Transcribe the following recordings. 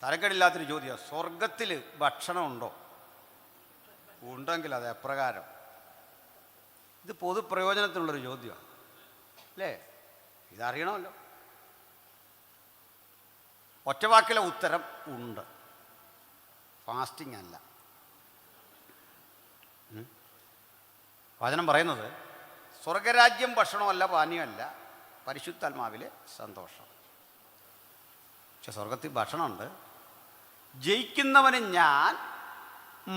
തരക്കേടില്ലാത്തൊരു ചോദ്യമാണ്. സ്വർഗത്തിൽ ഭക്ഷണമുണ്ടോ? ഉണ്ടെങ്കിൽ അത് എപ്രകാരം? ഇത് പൊതുപ്രയോജനത്തിനുള്ളൊരു ചോദ്യമാണ് അല്ലേ? ഇതറിയണമല്ലോ. ഒറ്റവാക്കിലെ ഉത്തരം ഉണ്ട്. ഫാസ്റ്റിംഗ് അല്ല. വചനം പറയുന്നത് സ്വർഗരാജ്യം ഭക്ഷണമല്ല, പാനീയമല്ല, പരിശുദ്ധാത്മാവിലെ സന്തോഷം. പക്ഷെ സ്വർഗത്തിൽ ഭക്ഷണമുണ്ട്. ജയിക്കുന്നവന് ഞാൻ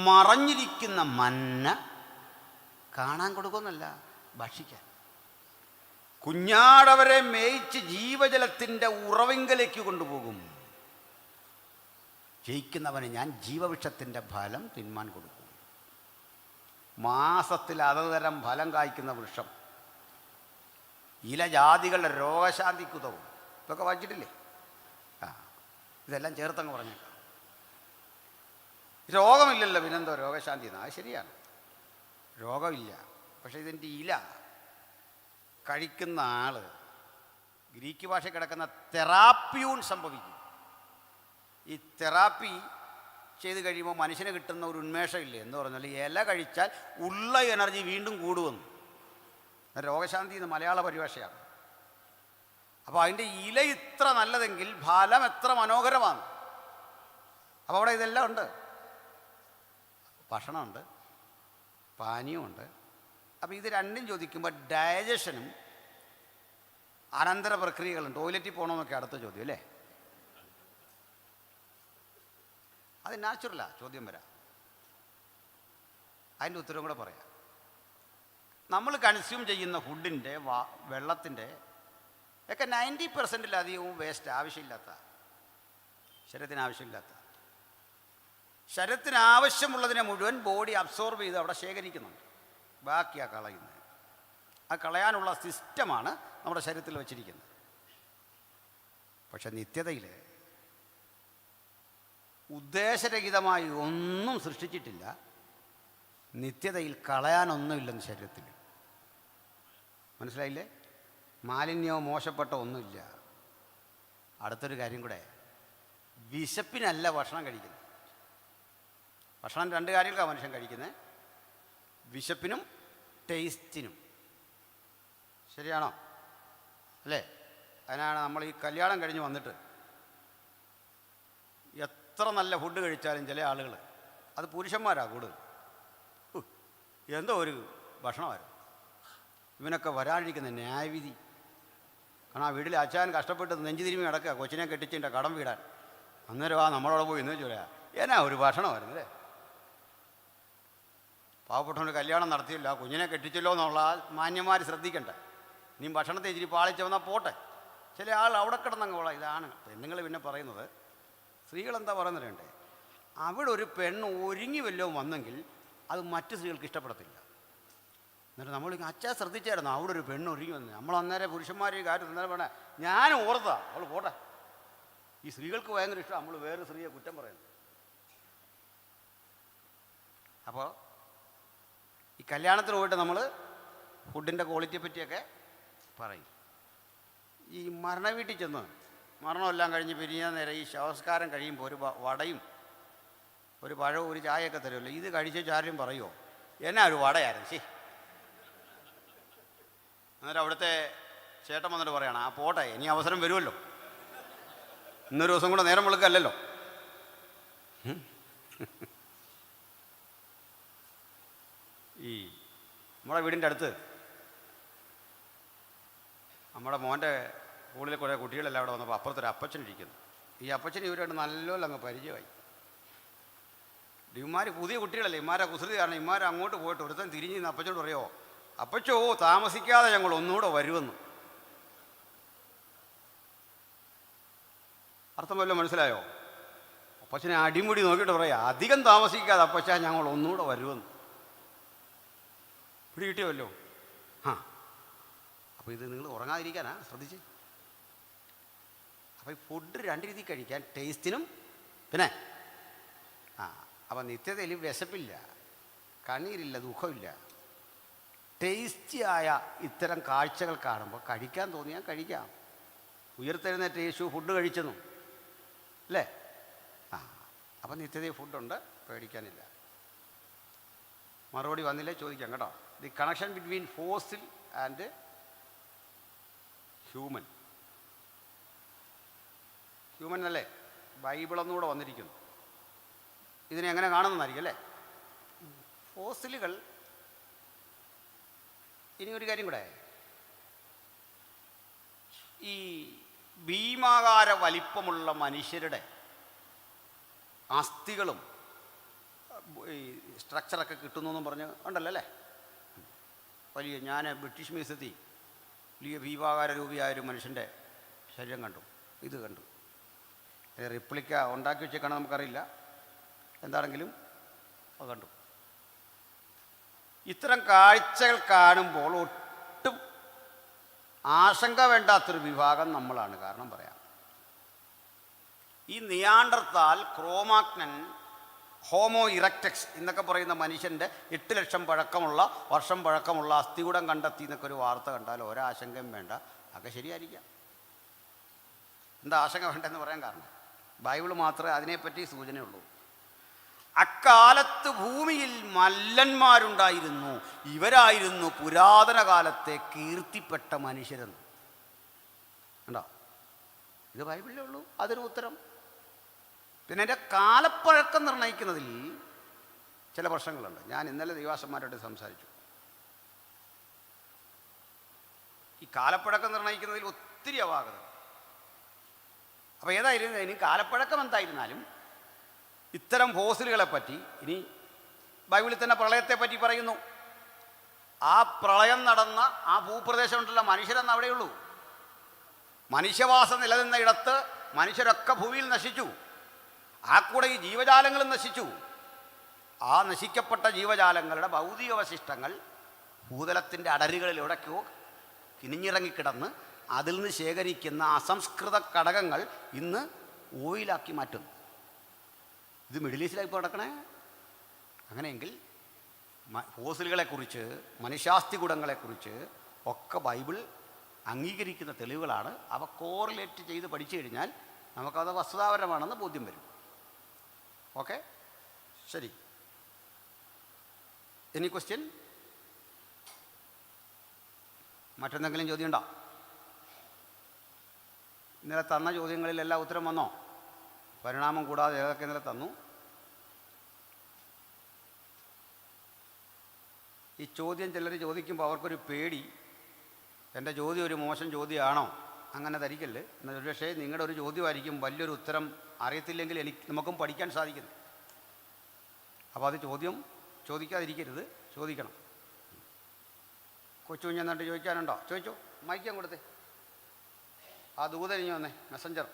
മറഞ്ഞിരിക്കുന്ന മന്ന കാണാൻ കൊടുക്കുമെന്നല്ല, ഭക്ഷിക്കാൻ. കുഞ്ഞാടവരെ മേയിച്ച് ജീവജലത്തിൻ്റെ ഉറവിങ്കലേക്ക് കൊണ്ടുപോകും. ജയിക്കുന്നവന് ഞാൻ ജീവവൃക്ഷത്തിൻ്റെ ഫലം തിന്മാൻ കൊടുക്കും. മാസത്തിൽ അതതരം ഫലം കായ്ക്കുന്ന വൃക്ഷം, ഇലജാതികളുടെ രോഗശാന്തിക്കുതവും. ഇതൊക്കെ വായിച്ചിട്ടില്ലേ? ഇതെല്ലാം ചേർത്തങ്ങ് പറഞ്ഞേക്കാം. രോഗമില്ലല്ലോ, പിന്നെന്തോ രോഗശാന്തി എന്നാ? അത് ശരിയാണ്, രോഗമില്ല. പക്ഷേ ഇതിൻ്റെ ഇല കഴിക്കുന്ന ആൾ ഗ്രീക്ക് ഭാഷ കിടക്കുന്ന തെറാപ്പിയൂൺ സംഭവിക്കും. ഈ തെറാപ്പി ചെയ്ത് കഴിയുമ്പോൾ മനുഷ്യന് കിട്ടുന്ന ഒരു ഉന്മേഷമില്ലേ എന്ന് പറഞ്ഞാൽ, ഇല കഴിച്ചാൽ ഉള്ള എനർജി വീണ്ടും കൂടുമെന്ന്. രോഗശാന്തി എന്ന് മലയാള പരിഭാഷയാണ്. അപ്പോൾ അതിൻ്റെ ഇല ഇത്ര നല്ലതെങ്കിൽ ഫലം എത്ര മനോഹരമാണ്. അപ്പോൾ അവിടെ ഇതെല്ലാം ഉണ്ട്. ഭക്ഷണമുണ്ട്, പാനീയമുണ്ട്. അപ്പോൾ ഇത് രണ്ടും ചോദിക്കുമ്പോൾ ഡൈജഷനും അനന്തര പ്രക്രിയകളും, ടോയ്ലറ്റിൽ പോകണമെന്നൊക്കെ അടുത്ത ചോദ്യം അല്ലേ? അത് നാച്ചുറലാണ്. ചോദ്യം വരാം, അതിൻ്റെ ഉത്തരവും കൂടെ പറയാം. നമ്മൾ കൺസ്യൂം ചെയ്യുന്ന ഫുഡിൻ്റെ, വെള്ളത്തിൻ്റെ ഒക്കെ 90% വേസ്റ്റ്, ആവശ്യമില്ലാത്ത, ശരീരത്തിന് ആവശ്യമില്ലാത്ത. ശരീരത്തിന് ആവശ്യമുള്ളതിനെ മുഴുവൻ ബോഡി അബ്സോർബ് ചെയ്ത് അവിടെ ശേഖരിക്കുന്നുണ്ട്, ബാക്കിയാണ് കളയുന്നത്. ആ കളയാനുള്ള സിസ്റ്റമാണ് നമ്മുടെ ശരീരത്തിൽ വച്ചിരിക്കുന്നത്. പക്ഷെ നിത്യതയിൽ ഉദ്ദേശരഹിതമായി ഒന്നും സൃഷ്ടിച്ചിട്ടില്ല. നിത്യതയിൽ കളയാനൊന്നുമില്ലെന്ന് ശരീരത്തിൽ. മനസ്സിലായില്ലേ? മാലിന്യമോ മോശപ്പെട്ട ഒന്നുമില്ല. അടുത്തൊരു കാര്യം കൂടെ, വിശപ്പിനല്ല ഭക്ഷണം കഴിക്കുന്നത്. ഭക്ഷണം രണ്ട് കാര്യങ്ങൾക്കാണ് മനുഷ്യൻ കഴിക്കുന്നത്, വിശപ്പിനും ടേസ്റ്റിനും. ശരിയാണോ? അല്ലേ? അതിനാണ് നമ്മൾ ഈ കല്യാണം കഴിഞ്ഞ് വന്നിട്ട് എത്ര നല്ല ഫുഡ് കഴിച്ചാലും ചില ആളുകൾ, അത് പുരുഷന്മാരാണ് കൂടുതൽ, എന്തോ ഒരു ഭക്ഷണമായിരുന്നു. ഇവനൊക്കെ വരാനിരിക്കുന്ന ന്യായവിധി. കാരണം ആ വീട്ടിൽ അച്ഛൻ കഷ്ടപ്പെട്ട് നെഞ്ചു തിരുമ്മി കിടക്കുക, കൊച്ചിനെ കെട്ടിച്ചിൻ്റെ കടം വീടാൻ. അന്നേരം നമ്മളവിടെ പോയി എന്ന് ചോദിച്ചാൽ എന്നാ ഒരു ഭക്ഷണമായിരുന്നു അല്ലേ? പാവപ്പെട്ടവന് കല്യാണം നടത്തിയില്ല, കുഞ്ഞിനെ കെട്ടിച്ചല്ലോ എന്നുള്ള മാന്യന്മാർ ശ്രദ്ധിക്കണ്ട. നീ ഭക്ഷണത്തെ ഇച്ചിരി പാളിച്ച് വന്നാൽ പോട്ടെ. ചില ആൾ അവിടെ കിടന്നങ്ങ് പോളാം. ഇതാണ് പെണ്ണുങ്ങൾ പിന്നെ പറയുന്നത്. സ്ത്രീകളെന്താ പറയുന്നവരുണ്ട്, അവിടെ ഒരു പെണ്ണ് ഒരുങ്ങി വല്ലതും വന്നെങ്കിൽ അത് മറ്റു സ്ത്രീകൾക്ക് ഇഷ്ടപ്പെടത്തില്ല. എന്നിട്ട് നമ്മൾ അച്ഛാ ശ്രദ്ധിച്ചായിരുന്നു, അവിടെ ഒരു പെണ്ണ് ഒരുങ്ങി വന്നത്. നമ്മൾ അന്നേരം പുരുഷന്മാർ ഈ കാര്യം അന്നേരം വേണേ ഞാൻ ഓർത്താ അവൾ പോട്ടെ. ഈ സ്ത്രീകൾക്ക് ഭയങ്കര ഇഷ്ടം നമ്മൾ വേറെ സ്ത്രീയെ കുറ്റം പറയുന്നു. അപ്പോൾ ഈ കല്യാണത്തിന് പോയിട്ട് നമ്മൾ ഫുഡിൻ്റെ ക്വാളിറ്റിയെ പറ്റിയൊക്കെ പറയും. ഈ മരണ വീട്ടിൽ ചെന്ന് മരണമെല്ലാം കഴിഞ്ഞ് പിരിയാൻ നേരം ഈ ശവസ്കാരം കഴിയുമ്പോൾ ഒരു വടയും ഒരു പഴവും ഒരു ചായയൊക്കെ തരുമല്ലോ. ഇത് കഴിച്ച ചാരും പറയുമോ എന്നാ ഒരു വടയായിരുന്നു ശരി. അന്നേരം അവിടുത്തെ ചേട്ടൻ വന്നിട്ട് പറയണം, ആ പോട്ടെ ഇനി അവസരം വരുമല്ലോ, ഇന്നൊരു ദിവസം കൂടെ നേരം വെളുക്കല്ലല്ലോ. ഈ നമ്മുടെ വീടിൻ്റെ അടുത്ത് നമ്മുടെ മോൻ്റെ സ്കൂളിലെ കുറേ കുട്ടികളെല്ലാം അവിടെ വന്നപ്പോൾ അപ്പുറത്തൊരു അപ്പച്ചനിരിക്കുന്നു. ഈ അപ്പച്ചൻ ഇവരായിട്ട് നല്ലോണം അങ്ങ് പരിചയമായി. ഇവന്മാർ പുതിയ കുട്ടികളല്ലേ, ഇവന്മാരെ കുസൃതി കാരണം ഇവന്മാർ അങ്ങോട്ട് പോയിട്ട് ഒരുത്തൻ തിരിഞ്ഞ് നിന്ന് അപ്പച്ചോട് പറയുമോ, അപ്പച്ചോ താമസിക്കാതെ ഞങ്ങൾ ഒന്നുകൂടെ വരുമെന്ന്. അർത്ഥം വല്ലതും മനസ്സിലായോ? അപ്പച്ചനെ അടിമുടി നോക്കിയിട്ട് പറയാം, അധികം താമസിക്കാതെ അപ്പച്ചാ ഞങ്ങൾ ഒന്നുകൂടെ വരുമെന്ന്. പിടി കിട്ടിയല്ലോ. അപ്പോൾ ഇത് നിങ്ങൾ ഉറങ്ങാതിരിക്കാനാ, ശ്രദ്ധിച്ച്. അപ്പോൾ ഈ ഫുഡ് രണ്ട് രീതി കഴിക്കാൻ, ടേസ്റ്റിനും പിന്നെ അപ്പം നിത്യതയിൽ വിശപ്പില്ല, കണ്ണീരില്ല, ദുഃഖമില്ല. ടേസ്റ്റിയായ ഇത്തരം കാഴ്ചകൾ കാണുമ്പോൾ കഴിക്കാൻ തോന്നിയാൽ കഴിക്കാം. ഉയർത്തെഴുന്നേറ്റ് യേശു ഫുഡ് കഴിച്ചെന്നു അല്ലേ? അപ്പം നിത്യത ഫുഡുണ്ട്, പേടിക്കാനില്ല. മറുപടി വന്നില്ലേ ചോദിക്കാം കേട്ടോ. The connection between fossil and human അല്ലേ ബൈബിളൊന്നുകൂടെ വന്നിരിക്കുന്നു. ഇതിനെ എങ്ങനെ കാണുന്നതായിരിക്കും അല്ലേ? ഫോസിലുകൾ. ഇനി ഒരു കാര്യം കൂടെ, ഈ ഭീമാകാര വലിപ്പമുള്ള മനുഷ്യരുടെ അസ്ഥികളും ഈ സ്ട്രക്ചറൊക്കെ കിട്ടുന്നു എന്നും പറഞ്ഞ് ഉണ്ടല്ലോ അല്ലേ? വലിയ ഞാൻ ബ്രിട്ടീഷ് മ്യൂസിയത്തിൽ വലിയ ഭീമാകാര രൂപിയായൊരു മനുഷ്യൻ്റെ ശരീരം കണ്ടു. ഇത് കണ്ടു. റിപ്ലിക്ക ഉണ്ടാക്കി വെച്ചേക്കാണ് നമുക്കറിയില്ല, എന്താണെങ്കിലും അത് കണ്ടു. ഇത്തരം കാഴ്ചകൾ കാണുമ്പോൾ ഒട്ടും ആശങ്ക വേണ്ടാത്തൊരു വിഭാഗം നമ്മളാണ്. കാരണം പറയാം, ഈ നിയാണ്ടർത്താൽ, ക്രോമാഗ്നൻ, ഹോമോ ഇറക്റ്റക്സ് എന്നൊക്കെ പറയുന്ന മനുഷ്യൻ്റെ 8 ലക്ഷം വർഷം പഴക്കമുള്ള അസ്ഥികൂടം കണ്ടെത്തി എന്നൊക്കെ ഒരു വാർത്ത കണ്ടാൽ ഒരാശങ്കയും വേണ്ട, അതൊക്കെ ശരിയായിരിക്കാം. എന്താ ആശങ്ക വേണ്ടെന്ന് പറയാൻ കാരണം, ബൈബിൾ മാത്രമേ അതിനെപ്പറ്റി സൂചനയുള്ളൂ. അക്കാലത്ത് ഭൂമിയിൽ മല്ലന്മാരുണ്ടായിരുന്നു, ഇവരായിരുന്നു പുരാതന കാലത്തെ കീർത്തിപ്പെട്ട മനുഷ്യരെന്ന്. ഉണ്ടോ? ഇത് ബൈബിളിലേ ഉള്ളൂ അതിന് ഉത്തരം. പിന്നെ എൻ്റെ കാലപ്പഴക്കം നിർണ്ണയിക്കുന്നതിൽ ചില പ്രശ്നങ്ങളുണ്ട്. ഞാൻ ഇന്നലെ ദൈവാസന്മാരോട് സംസാരിച്ചു. ഈ കാലപ്പഴക്കം നിർണ്ണയിക്കുന്നതിൽ ഒത്തിരി അപാകത. അപ്പോൾ ഏതായിരുന്നു, ഇനി കാലപ്പഴക്കം എന്തായിരുന്നാലും ഇത്തരം ഫോസിലുകളെ പറ്റി, ഇനി ബൈബിളിൽ തന്നെ പ്രളയത്തെ പറ്റി പറയുന്നു. ആ പ്രളയം നടന്ന ആ ഭൂപ്രദേശം ഉണ്ടല്ലോ, മനുഷ്യരെന്ന് അവിടെയുള്ളൂ. മനുഷ്യവാസം നിലനിന്ന ഇടത്ത് മനുഷ്യരൊക്കെ ഭൂമിയിൽ നശിച്ചു. ആ കൂടെ ഈ ജീവജാലങ്ങളും നശിച്ചു. ആ നശിക്കപ്പെട്ട ജീവജാലങ്ങളുടെ ഭൗതികാവശിഷ്ടങ്ങൾ ഭൂതലത്തിൻ്റെ അടരുകളിൽ എവിടേക്കോ കിനിഞ്ഞിറങ്ങിക്കിടന്ന് അതിൽ നിന്ന് ശേഖരിക്കുന്ന അസംസ്കൃത ഘടകങ്ങൾ ഇന്ന് ഓയിലാക്കി മാറ്റുന്നു. ഇത് മിഡിൽ ഈസ്റ്റിലായി ഇപ്പോൾ നടക്കണേ. അങ്ങനെയെങ്കിൽ ഫോസിലുകളെക്കുറിച്ച്, മനുഷ്യാസ്ഥി ഗുണങ്ങളെക്കുറിച്ച് ഒക്കെ ബൈബിൾ അംഗീകരിക്കുന്ന തെളിവുകളാണ്. അവ കോറിലേറ്റ് ചെയ്ത് പഠിച്ചു കഴിഞ്ഞാൽ നമുക്കത് വസ്തുതാപരമാണെന്ന് ബോധ്യം വരും. ഓക്കെ, ശരി. Any question? മറ്റെന്തെങ്കിലും ചോദ്യം ഉണ്ടോ? ഇന്നലെ തന്ന ചോദ്യങ്ങളിലെല്ലാം ഉത്തരം വന്നോ? പരിണാമം കൂടാതെ ഏതൊക്കെ ഇന്നലെ തന്നു? ഈ ചോദ്യം ചിലർ ചോദിക്കുമ്പോൾ അവർക്കൊരു പേടി, എൻ്റെ ചോദ്യം ഒരു മോശം ചോദ്യമാണോ, അങ്ങനെ ധരിക്കല്ല്. എന്നാൽ ഒരുപക്ഷേ നിങ്ങളുടെ ഒരു ചോദ്യമായിരിക്കും വലിയൊരു ഉത്തരം അറിയത്തില്ലെങ്കിൽ നമുക്കും പഠിക്കാൻ സാധിക്കുന്നു. അപ്പോൾ അത് ചോദിക്കാതിരിക്കരുത്, ചോദിക്കണം. കൊച്ചു കുഞ്ഞെന്നിട്ട് ചോദിക്കാനുണ്ടോ? ചോദിച്ചോ. മൈക്കാൻ കൊടുത്തേ. ആ ദൂതരിഞ്ഞു വന്നേ, മെസ്സഞ്ചർ.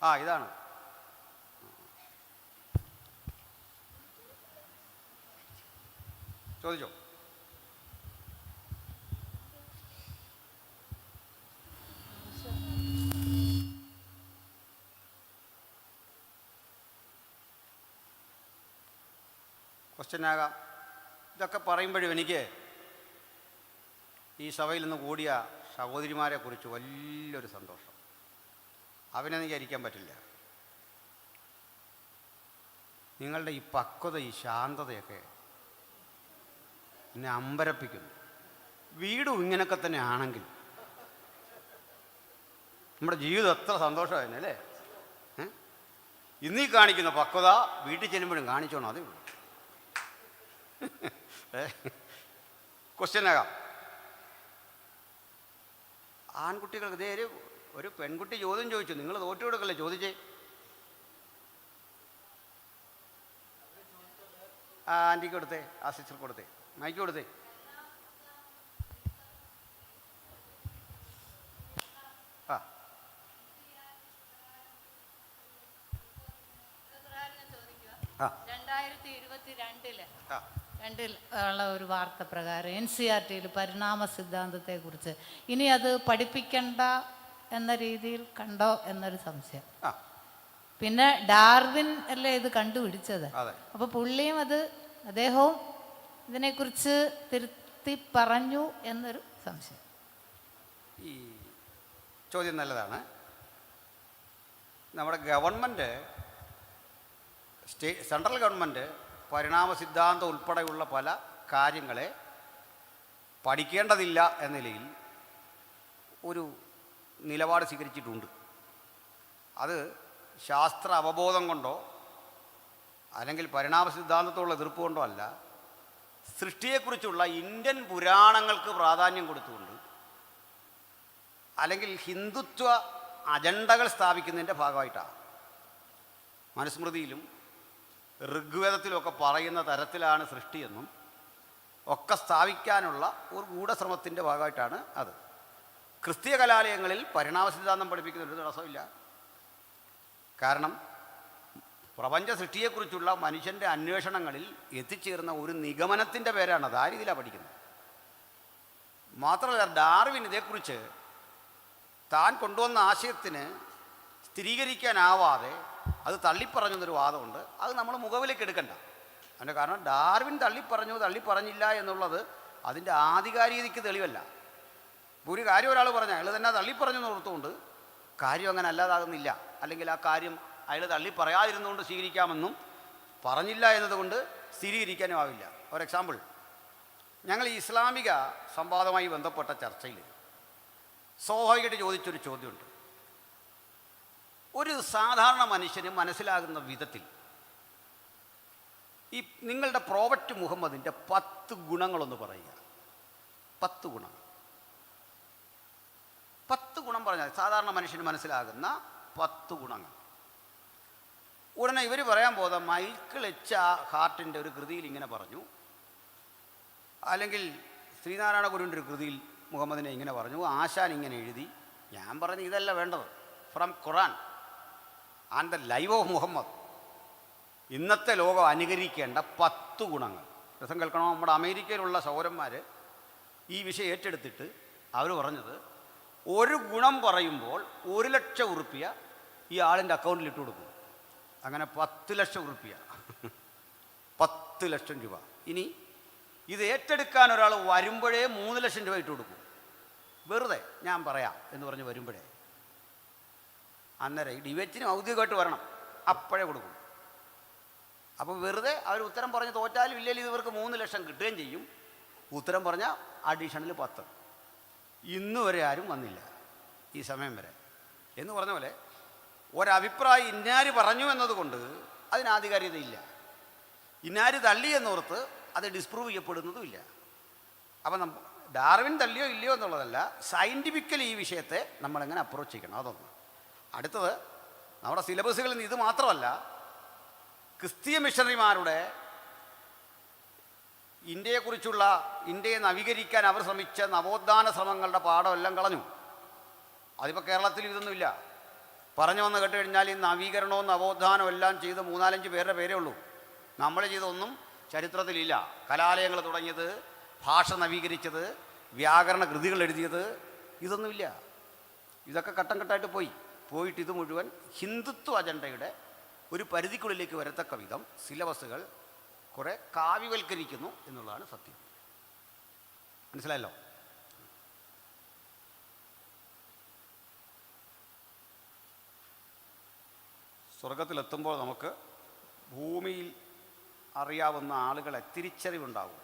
ആ ഇതാണ്. ചോദിച്ചോ. ക്വസ്റ്റ്യനാകാം. ഇതൊക്കെ പറയുമ്പോഴും എനിക്ക് ഈ സഭയിൽ നിന്ന് കൂടിയ സഹോദരിമാരെ കുറിച്ച് വലിയൊരു സന്തോഷം. അവനെനിക്ക് ഇരിക്കാൻ പറ്റില്ല. നിങ്ങളുടെ ഈ പക്വത, ഈ ശാന്തതയൊക്കെ എന്നെ അമ്പരപ്പിക്കുന്നു. വീടും ഇങ്ങനെയൊക്കെ തന്നെ ആണെങ്കിൽ നമ്മുടെ ജീവിതം എത്ര സന്തോഷമായിരുന്നു അല്ലേ? ഇന്നീ കാണിക്കുന്ന പക്വത വീട്ടിൽ ചെല്ലുമ്പോഴും കാണിച്ചോണം, അതേ ഉള്ളൂ. ക്വസ്റ്റ്യനാകാം. ആൺകുട്ടികൾക്ക് ഇതേ ഒരു പെൺകുട്ടി ചോദ്യം ചോദിച്ചു, നിങ്ങൾ തോറ്റു കൊടുക്കല്ലേ ചോദിച്ചേ. ആ ആൻറ്റിക്ക് കൊടുത്തേ, ആ സിസ്റ്റർ കൊടുത്തേ, മൈക്ക് കൊടുത്തേ. ആ ആ 2022 ഉള്ള ഒരു വാർത്ത പ്രകാരം NCERT പരിണാമ സിദ്ധാന്തത്തെക്കുറിച്ച് ഇനി അത് പഠിപ്പിക്കണ്ട എന്ന രീതിയിൽ കണ്ടോ എന്നൊരു സംശയം. പിന്നെ ഡാർവിൻ അല്ലേ ഇത് കണ്ടുപിടിച്ചത്, അപ്പോൾ പുള്ളിയും അദ്ദേഹവും ഇതിനെക്കുറിച്ച് തിരുത്തി പറഞ്ഞു എന്നൊരു സംശയം. ഈ ചോദ്യം നല്ലതാണ്. നമ്മുടെ ഗവൺമെൻറ്, സെൻട്രൽ ഗവൺമെൻറ് പരിണാമ സിദ്ധാന്തം ഉൾപ്പെടെയുള്ള പല കാര്യങ്ങളെ പഠിക്കേണ്ടതില്ല എന്ന നിലയിൽ ഒരു നിലപാട് സ്വീകരിച്ചിട്ടുണ്ട്. അത് ശാസ്ത്ര അവബോധം കൊണ്ടോ അല്ലെങ്കിൽ പരിണാമ സിദ്ധാന്തത്തോടുള്ള എതിർപ്പ് കൊണ്ടോ അല്ല, സൃഷ്ടിയെക്കുറിച്ചുള്ള ഇന്ത്യൻ പുരാണങ്ങൾക്ക് പ്രാധാന്യം കൊടുത്തുകൊണ്ട് അല്ലെങ്കിൽ ഹിന്ദുത്വ അജണ്ടകൾ സ്ഥാപിക്കുന്നതിൻ്റെ ഭാഗമായിട്ടാണ്. മനുസ്മൃതിയിലും ഋഗ്വേദത്തിലുമൊക്കെ പറയുന്ന തരത്തിലാണ് സൃഷ്ടിയെന്നും ഒക്കെ സ്ഥാപിക്കാനുള്ള ഒരു ഗൂഢശ്രമത്തിൻ്റെ ഭാഗമായിട്ടാണ് അത്. ക്രിസ്തീയ കലാലയങ്ങളിൽ പരിണാമ സിദ്ധാന്തം പഠിപ്പിക്കുന്ന ഒരു തടസ്സമില്ല. കാരണം പ്രപഞ്ച സൃഷ്ടിയെക്കുറിച്ചുള്ള മനുഷ്യൻ്റെ അന്വേഷണങ്ങളിൽ എത്തിച്ചേർന്ന ഒരു നിഗമനത്തിൻ്റെ പേരാണത്. ആ രീതിയിലാണ് പഠിക്കുന്നത്. മാത്രമല്ല, ഡാർവിൻ ഇതേക്കുറിച്ച് താൻ കൊണ്ടുവന്ന ആശയത്തിന് സ്ഥിരീകരിക്കാനാവാതെ അത് തള്ളിപ്പറഞ്ഞെന്നൊരു വാദമുണ്ട്. അത് നമ്മൾ മുഖവിലേക്ക് എടുക്കണ്ട. അതിൻ്റെ കാരണം ഡാർവിൻ തള്ളിപ്പറഞ്ഞില്ല എന്നുള്ളത് അതിൻ്റെ ആധികാരികതയ്ക്ക് തെളിവല്ല. ഇപ്പോൾ ഒരു കാര്യം ഒരാൾ പറഞ്ഞാൽ അയാൾ തന്നെ തള്ളിപ്പറഞ്ഞു എന്ന് ഓർത്തുകൊണ്ട് കാര്യം അങ്ങനെ അല്ലാതാകുന്നില്ല, അല്ലെങ്കിൽ ആ കാര്യം അയാൾ തള്ളിപ്പറയാതിരുന്നുകൊണ്ട് സ്വീകരിക്കാമെന്നും പറഞ്ഞില്ല എന്നതുകൊണ്ട് സ്ഥിരീകരിക്കാനും ആവില്ല. ഒരു എക്സാമ്പിൾ, ഞങ്ങൾ ഈ ഇസ്ലാമിക സംവാദവുമായി ബന്ധപ്പെട്ട ചർച്ചയിൽ സ്വാഭാവികമായിട്ട് ചോദിച്ചൊരു ചോദ്യമുണ്ട്. ഒരു സാധാരണ മനുഷ്യന് മനസ്സിലാകുന്ന വിധത്തിൽ ഈ നിങ്ങളുടെ പ്രോഫറ്റ് മുഹമ്മദിൻ്റെ 10 ഗുണങ്ങളൊന്ന് പറയുക. 10 ഗുണം. 10 ഗുണം പറഞ്ഞാൽ സാധാരണ മനുഷ്യന് മനസ്സിലാകുന്ന 10 ഗുണങ്ങൾ. ഉടനെ ഇവർ പറയാൻ പോകുന്ന മൈക്കിൾ എച്ച് ഹാർട്ടിൻ്റെ ഒരു കൃതിയിൽ ഇങ്ങനെ പറഞ്ഞു, അല്ലെങ്കിൽ ശ്രീനാരായണ ഗുരുവിൻ്റെ ഒരു കൃതിയിൽ മുഹമ്മദിനെ ഇങ്ങനെ പറഞ്ഞു, ആശാൻ ഇങ്ങനെ എഴുതി. ഞാൻ പറഞ്ഞു ഇതല്ല വേണ്ടത്. From Quran and the life of Muhammad, ഇന്നത്തെ ലോകം അനുകരിക്കേണ്ട 10 ഗുണങ്ങൾ. രസം കേൾക്കണോ? നമ്മുടെ അമേരിക്കയിലുള്ള സൗരന്മാർ ഈ വിഷയം ഏറ്റെടുത്തിട്ട് അവർ പറഞ്ഞത്, ഒരു ഗുണം പറയുമ്പോൾ 1 ലക്ഷം ഉറുപ്പിക ഈ ആളിൻ്റെ അക്കൗണ്ടിൽ ഇട്ട് കൊടുക്കും. അങ്ങനെ 10 ലക്ഷം ഉറുപ്പിക, 10 ലക്ഷം രൂപ. ഇനി ഇത് ഏറ്റെടുക്കാൻ ഒരാൾ വരുമ്പോഴേ 3 ലക്ഷം രൂപ ഇട്ട് കൊടുക്കും. വെറുതെ ഞാൻ പറയാം എന്ന് പറഞ്ഞ് വരുമ്പോഴേ. അന്നേരം ഈ ഡിബേറ്റിന് ഔദ്യോഗികമായിട്ട് വരണം, അപ്പോഴേ കൊടുക്കും. അപ്പോൾ വെറുതെ അവർ ഉത്തരം പറഞ്ഞ് തോറ്റാലും ഇല്ലെങ്കിൽ ഇവർക്ക് 3 ലക്ഷം കിട്ടുകയും ചെയ്യും. ഉത്തരം പറഞ്ഞാൽ അഡീഷണൽ 10. ഇന്ന് വരെ ആരും വന്നില്ല, ഈ സമയം വരെ. എന്ന് പറഞ്ഞ പോലെ ഒരഭിപ്രായം ഇന്നാര് പറഞ്ഞു എന്നതുകൊണ്ട് അതിന് ആധികാരികതയില്ല. ഇന്നാര് തള്ളി എന്നോർത്ത് അത് ഡിസ്പ്രൂവ് ചെയ്യപ്പെടുന്നതുമില്ല. അപ്പം ഡാർവിൻ തള്ളിയോ ഇല്ലയോ എന്നുള്ളതല്ല, സയൻറ്റിഫിക്കലി ഈ വിഷയത്തെ നമ്മളെങ്ങനെ അപ്രോച്ച് ചെയ്യണം, അതൊന്ന്. അടുത്തത്, നമ്മുടെ സിലബസുകളിൽ നിന്ന് ഇത് മാത്രമല്ല, ക്രിസ്തീയ മിഷണറിമാരുടെ ഇന്ത്യയെ നവീകരിക്കാൻ അവർ ശ്രമിച്ച നവോത്ഥാന ശ്രമങ്ങളുടെ പാഠമെല്ലാം കളഞ്ഞു. അതിപ്പോൾ കേരളത്തിൽ ഇതൊന്നുമില്ല. പറഞ്ഞു വന്ന് കേട്ട് കഴിഞ്ഞാൽ ഈ നവീകരണവും നവോത്ഥാനവും എല്ലാം ചെയ്ത് 3-4 പേരുടെ പേരേ ഉള്ളൂ. നമ്മൾ ചെയ്തൊന്നും ചരിത്രത്തിലില്ല. കലാലയങ്ങൾ തുടങ്ങിയത്, ഭാഷ നവീകരിച്ചത്, വ്യാകരണ കൃതികൾ എഴുതിയത്, ഇതൊന്നുമില്ല. ഇതൊക്കെ ഘട്ടം ഘട്ടമായിട്ട് പോയിട്ട് ഇത് മുഴുവൻ ഹിന്ദുത്വ അജണ്ടയുടെ ഒരു പരിധിക്കുള്ളിലേക്ക് വരത്തക്ക വിധം സിലബസുകൾ കുറേ കാവ്യവൽക്കരിക്കുന്നു എന്നുള്ളതാണ് സത്യം. മനസ്സിലായല്ലോ? സ്വർഗത്തിലെത്തുമ്പോൾ നമുക്ക് ഭൂമിയിൽ അറിയാവുന്ന ആളുകളെ തിരിച്ചറിവുണ്ടാകും.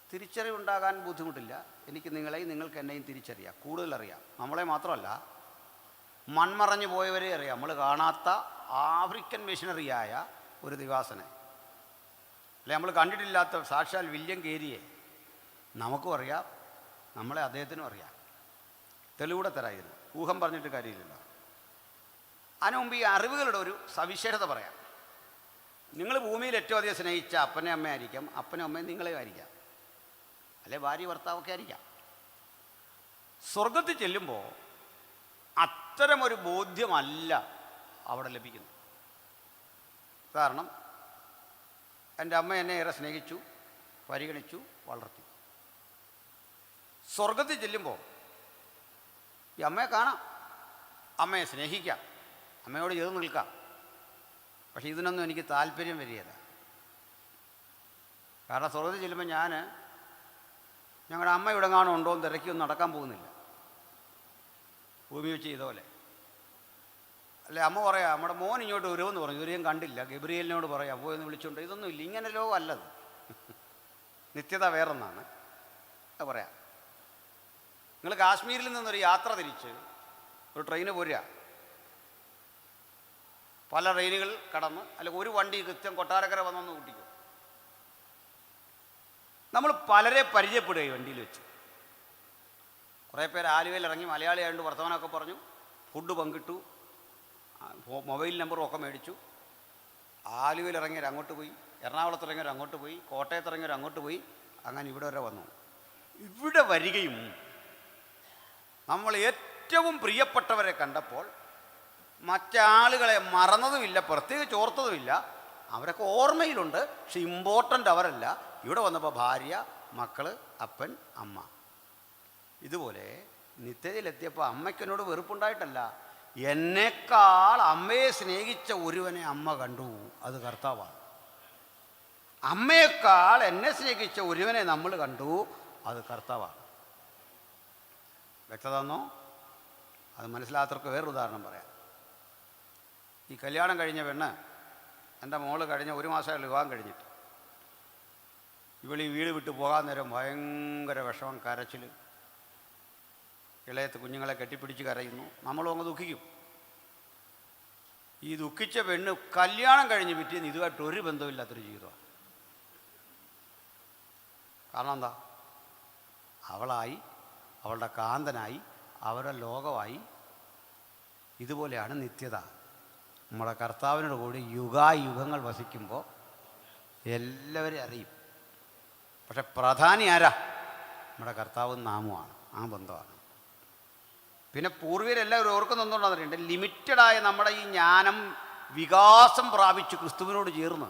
തിരിച്ചറിവുണ്ടാകാൻ ബുദ്ധിമുട്ടില്ല. എനിക്ക് നിങ്ങളെയും നിങ്ങൾക്ക് എന്നെയും തിരിച്ചറിയാം, കൂടുതലറിയാം. നമ്മളെ മാത്രമല്ല, മൺമറഞ്ഞു പോയവരെ അറിയാം. നമ്മൾ കാണാത്ത ആഫ്രിക്കൻ മിഷണറിയായ ഒരു ദിവാസനെ, അല്ലെ നമ്മൾ കണ്ടിട്ടില്ലാത്ത സാക്ഷാൽ വില്യം കേരിയെ നമുക്കും അറിയാം, നമ്മളെ അദ്ദേഹത്തിനും അറിയാം. തെളിവൂടെ തരായിരുന്നു, ഊഹം പറഞ്ഞിട്ട് കാര്യമില്ല. അതിനു മുമ്പ് ഈ അറിവുകളുടെ ഒരു സവിശേഷത പറയാം. നിങ്ങൾ ഭൂമിയിൽ ഏറ്റവും അധികം സ്നേഹിച്ച അപ്പനെ അമ്മയായിരിക്കാം, അപ്പനും അമ്മയും നിങ്ങളെയും ആയിരിക്കാം, അല്ലെ ഭാര്യ ഭർത്താവൊക്കെ ആയിരിക്കാം. സ്വർഗത്തിൽ ചെല്ലുമ്പോൾ അത്തരമൊരു ബോധ്യമല്ല അവിടെ ലഭിക്കുന്നത്. കാരണം എൻ്റെ അമ്മ എന്നെ ഏറെ സ്നേഹിച്ചു, പരിഗണിച്ചു, വളർത്തി. സ്വർഗത്തിൽ ചെല്ലുമ്പോൾ ഈ അമ്മയെ കാണാം, അമ്മയെ സ്നേഹിക്കാം, അമ്മയോട് ചേർന്ന് നിൽക്കാം. പക്ഷെ ഇതിനൊന്നും എനിക്ക് താല്പര്യം വരികയില്ല. കാരണം സ്വർഗത്തിൽ ചെല്ലുമ്പോൾ ഞങ്ങളുടെ അമ്മ ഇവിടെ കാണും ഉണ്ടോ എന്ന് തിരക്കിയൊന്നും നടക്കാൻ പോകുന്നില്ല. ഭൂമി വെച്ച് ചെയ്ത പോലെ. അല്ലെ അമ്മ പറയാം നമ്മുടെ മോൻ ഇങ്ങോട്ട് വരുമെന്ന് പറഞ്ഞു, ഇവരെയും കണ്ടില്ല, ഗബ്രിയേലിനോട് പറയാം പോയെന്ന് വിളിച്ചുകൊണ്ട്. ഇതൊന്നും ഇല്ല, ഇങ്ങനെ ലോകം അല്ലത്. നിത്യത വേറൊന്നാണ്. അത് പറയാം. നിങ്ങൾ കാശ്മീരിൽ നിന്നൊരു യാത്ര തിരിച്ച് ഒരു ട്രെയിന് പോരുക, പല ട്രെയിനുകൾ കടന്ന്, അല്ലെങ്കിൽ ഒരു വണ്ടി കൃത്യം കൊട്ടാരക്കര വന്നൊന്ന് കൂട്ടിക്കും. നമ്മൾ പലരെ പരിചയപ്പെടുക ഈ വണ്ടിയിൽ വെച്ച്. കുറേ പേര് ആലുവയിൽ ഇറങ്ങി മലയാളിയായതുകൊണ്ട് വർത്തമാനമൊക്കെ പറഞ്ഞു, ഫുഡ് പങ്കിട്ടു, മൊബൈൽ നമ്പറും ഒക്കെ മേടിച്ചു. ആലുവയിൽ ഇറങ്ങിയവർ അങ്ങോട്ട് പോയി, എറണാകുളത്ത് ഇറങ്ങിയവർ അങ്ങോട്ട് പോയി, കോട്ടയത്ത് ഇറങ്ങിയവർ അങ്ങോട്ട് പോയി, അങ്ങനെ ഇവിടെ വരെ വന്നു. ഇവിടെ വരികയും നമ്മൾ ഏറ്റവും പ്രിയപ്പെട്ടവരെ കണ്ടപ്പോൾ മറ്റാളുകളെ മറന്നതുമില്ല, പ്രത്യേകിച്ച് ഓർത്തതുമില്ല. അവരൊക്കെ ഓർമ്മയിലുണ്ട്, പക്ഷെ ഇമ്പോർട്ടൻ്റ് അവരല്ല. ഇവിടെ വന്നപ്പോൾ ഭാര്യ, മക്കൾ, അപ്പൻ, അമ്മ. ഇതുപോലെ നിത്യതയിലെത്തിയപ്പോൾ അമ്മയ്ക്കെന്നോട് വെറുപ്പുണ്ടായിട്ടല്ല, എന്നേക്കാൾ അമ്മയെ സ്നേഹിച്ച ഒരുവനെ അമ്മ കണ്ടു, അത് കർത്താവാണ്. അമ്മയേക്കാൾ എന്നെ സ്നേഹിച്ച ഒരുവനെ നമ്മൾ കണ്ടു, അത് കർത്താവാണ്. വ്യക്തത തന്നോ? അത് മനസ്സിലാത്തവർക്ക് വേറൊരു ഉദാഹരണം പറയാം. ഈ കല്യാണം കഴിഞ്ഞ പെണ്ണ്, എൻ്റെ മോള് കഴിഞ്ഞ 1 മാസമായുള്ള വിവാഹം കഴിഞ്ഞിട്ട് ഇവളീ വീട് വിട്ട് പോകാൻ നേരം ഭയങ്കര വിഷമം, കരച്ചിൽ, ഇളയത്ത് കുഞ്ഞുങ്ങളെ കെട്ടിപ്പിടിച്ച് കരയുന്നു. നമ്മളും അങ്ങ് ദുഃഖിക്കും. ഈ ദുഃഖിച്ച പെണ്ണ് കല്യാണം കഴിഞ്ഞ് പിറ്റേന്ന് ഇതുമായിട്ട് ഒരു ബന്ധമില്ലാത്തൊരു ജീവിതമാണ്. കാരണം എന്താ? അവളായി, അവളുടെ കാന്തനായി, അവരുടെ ലോകമായി. ഇതുപോലെയാണ് നിത്യത. നമ്മുടെ കർത്താവിനോട് കൂടി യുഗായുഗങ്ങൾ വസിക്കുമ്പോൾ എല്ലാവരെയും അറിയും. പക്ഷെ പ്രധാനി ആരാ? നമ്മുടെ കർത്താവും നാമുമാണ്. ആ ബന്ധമാണ്. പിന്നെ പൂർവികരെല്ലാവരും ഓർക്കുന്നുണ്ടോന്നറിയണ്ടേ, ലിമിറ്റഡായ നമ്മുടെ ഈ ജ്ഞാനം വികാസം പ്രാപിച്ച് ക്രിസ്തുവിനോട് ചേർന്ന്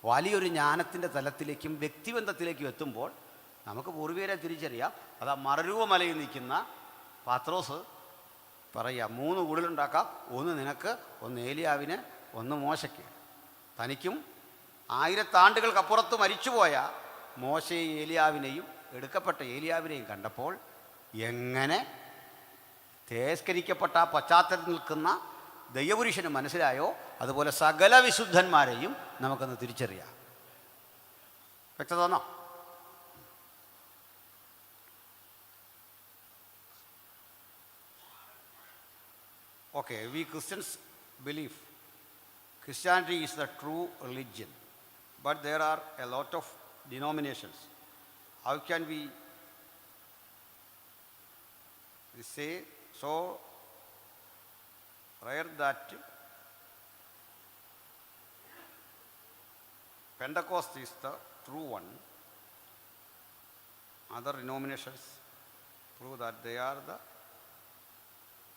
വലിയൊരു ജ്ഞാനത്തിൻ്റെ തലത്തിലേക്കും വ്യക്തിബന്ധത്തിലേക്കും എത്തുമ്പോൾ നമുക്ക് പൂർവികരെ തിരിച്ചറിയാം. അതാ മറരൂപമലയിൽ നിൽക്കുന്ന പത്രോസ് പറയുക, 3 കുടിലുണ്ടാക്കാം, ഒന്ന് നിനക്ക്, ഒന്ന് ഏലിയാവിന്, ഒന്ന് മോശയ്ക്ക്. തനിക്കും 1000 ആണ്ടുകൾക്കപ്പുറത്ത് മരിച്ചുപോയ മോശയെ ഏലിയാവിനെയും എടുക്കപ്പെട്ട ഏലിയാവിനെയും കണ്ടപ്പോൾ എങ്ങനെ തേസ്കരിക്കപ്പെട്ട ആ പശ്ചാത്തലത്തിൽ നിൽക്കുന്ന ദൈവപുരുഷന് മനസ്സിലായോ, അതുപോലെ സകല വിശുദ്ധന്മാരെയും നമുക്കൊന്ന് തിരിച്ചറിയാം. വ്യക്തത തന്നോ? Okay, we Christians believe Christianity is the true religion, but there are a lot of denominations. How can we say so rare that Pentecost is the true one? Other denominations prove that they are the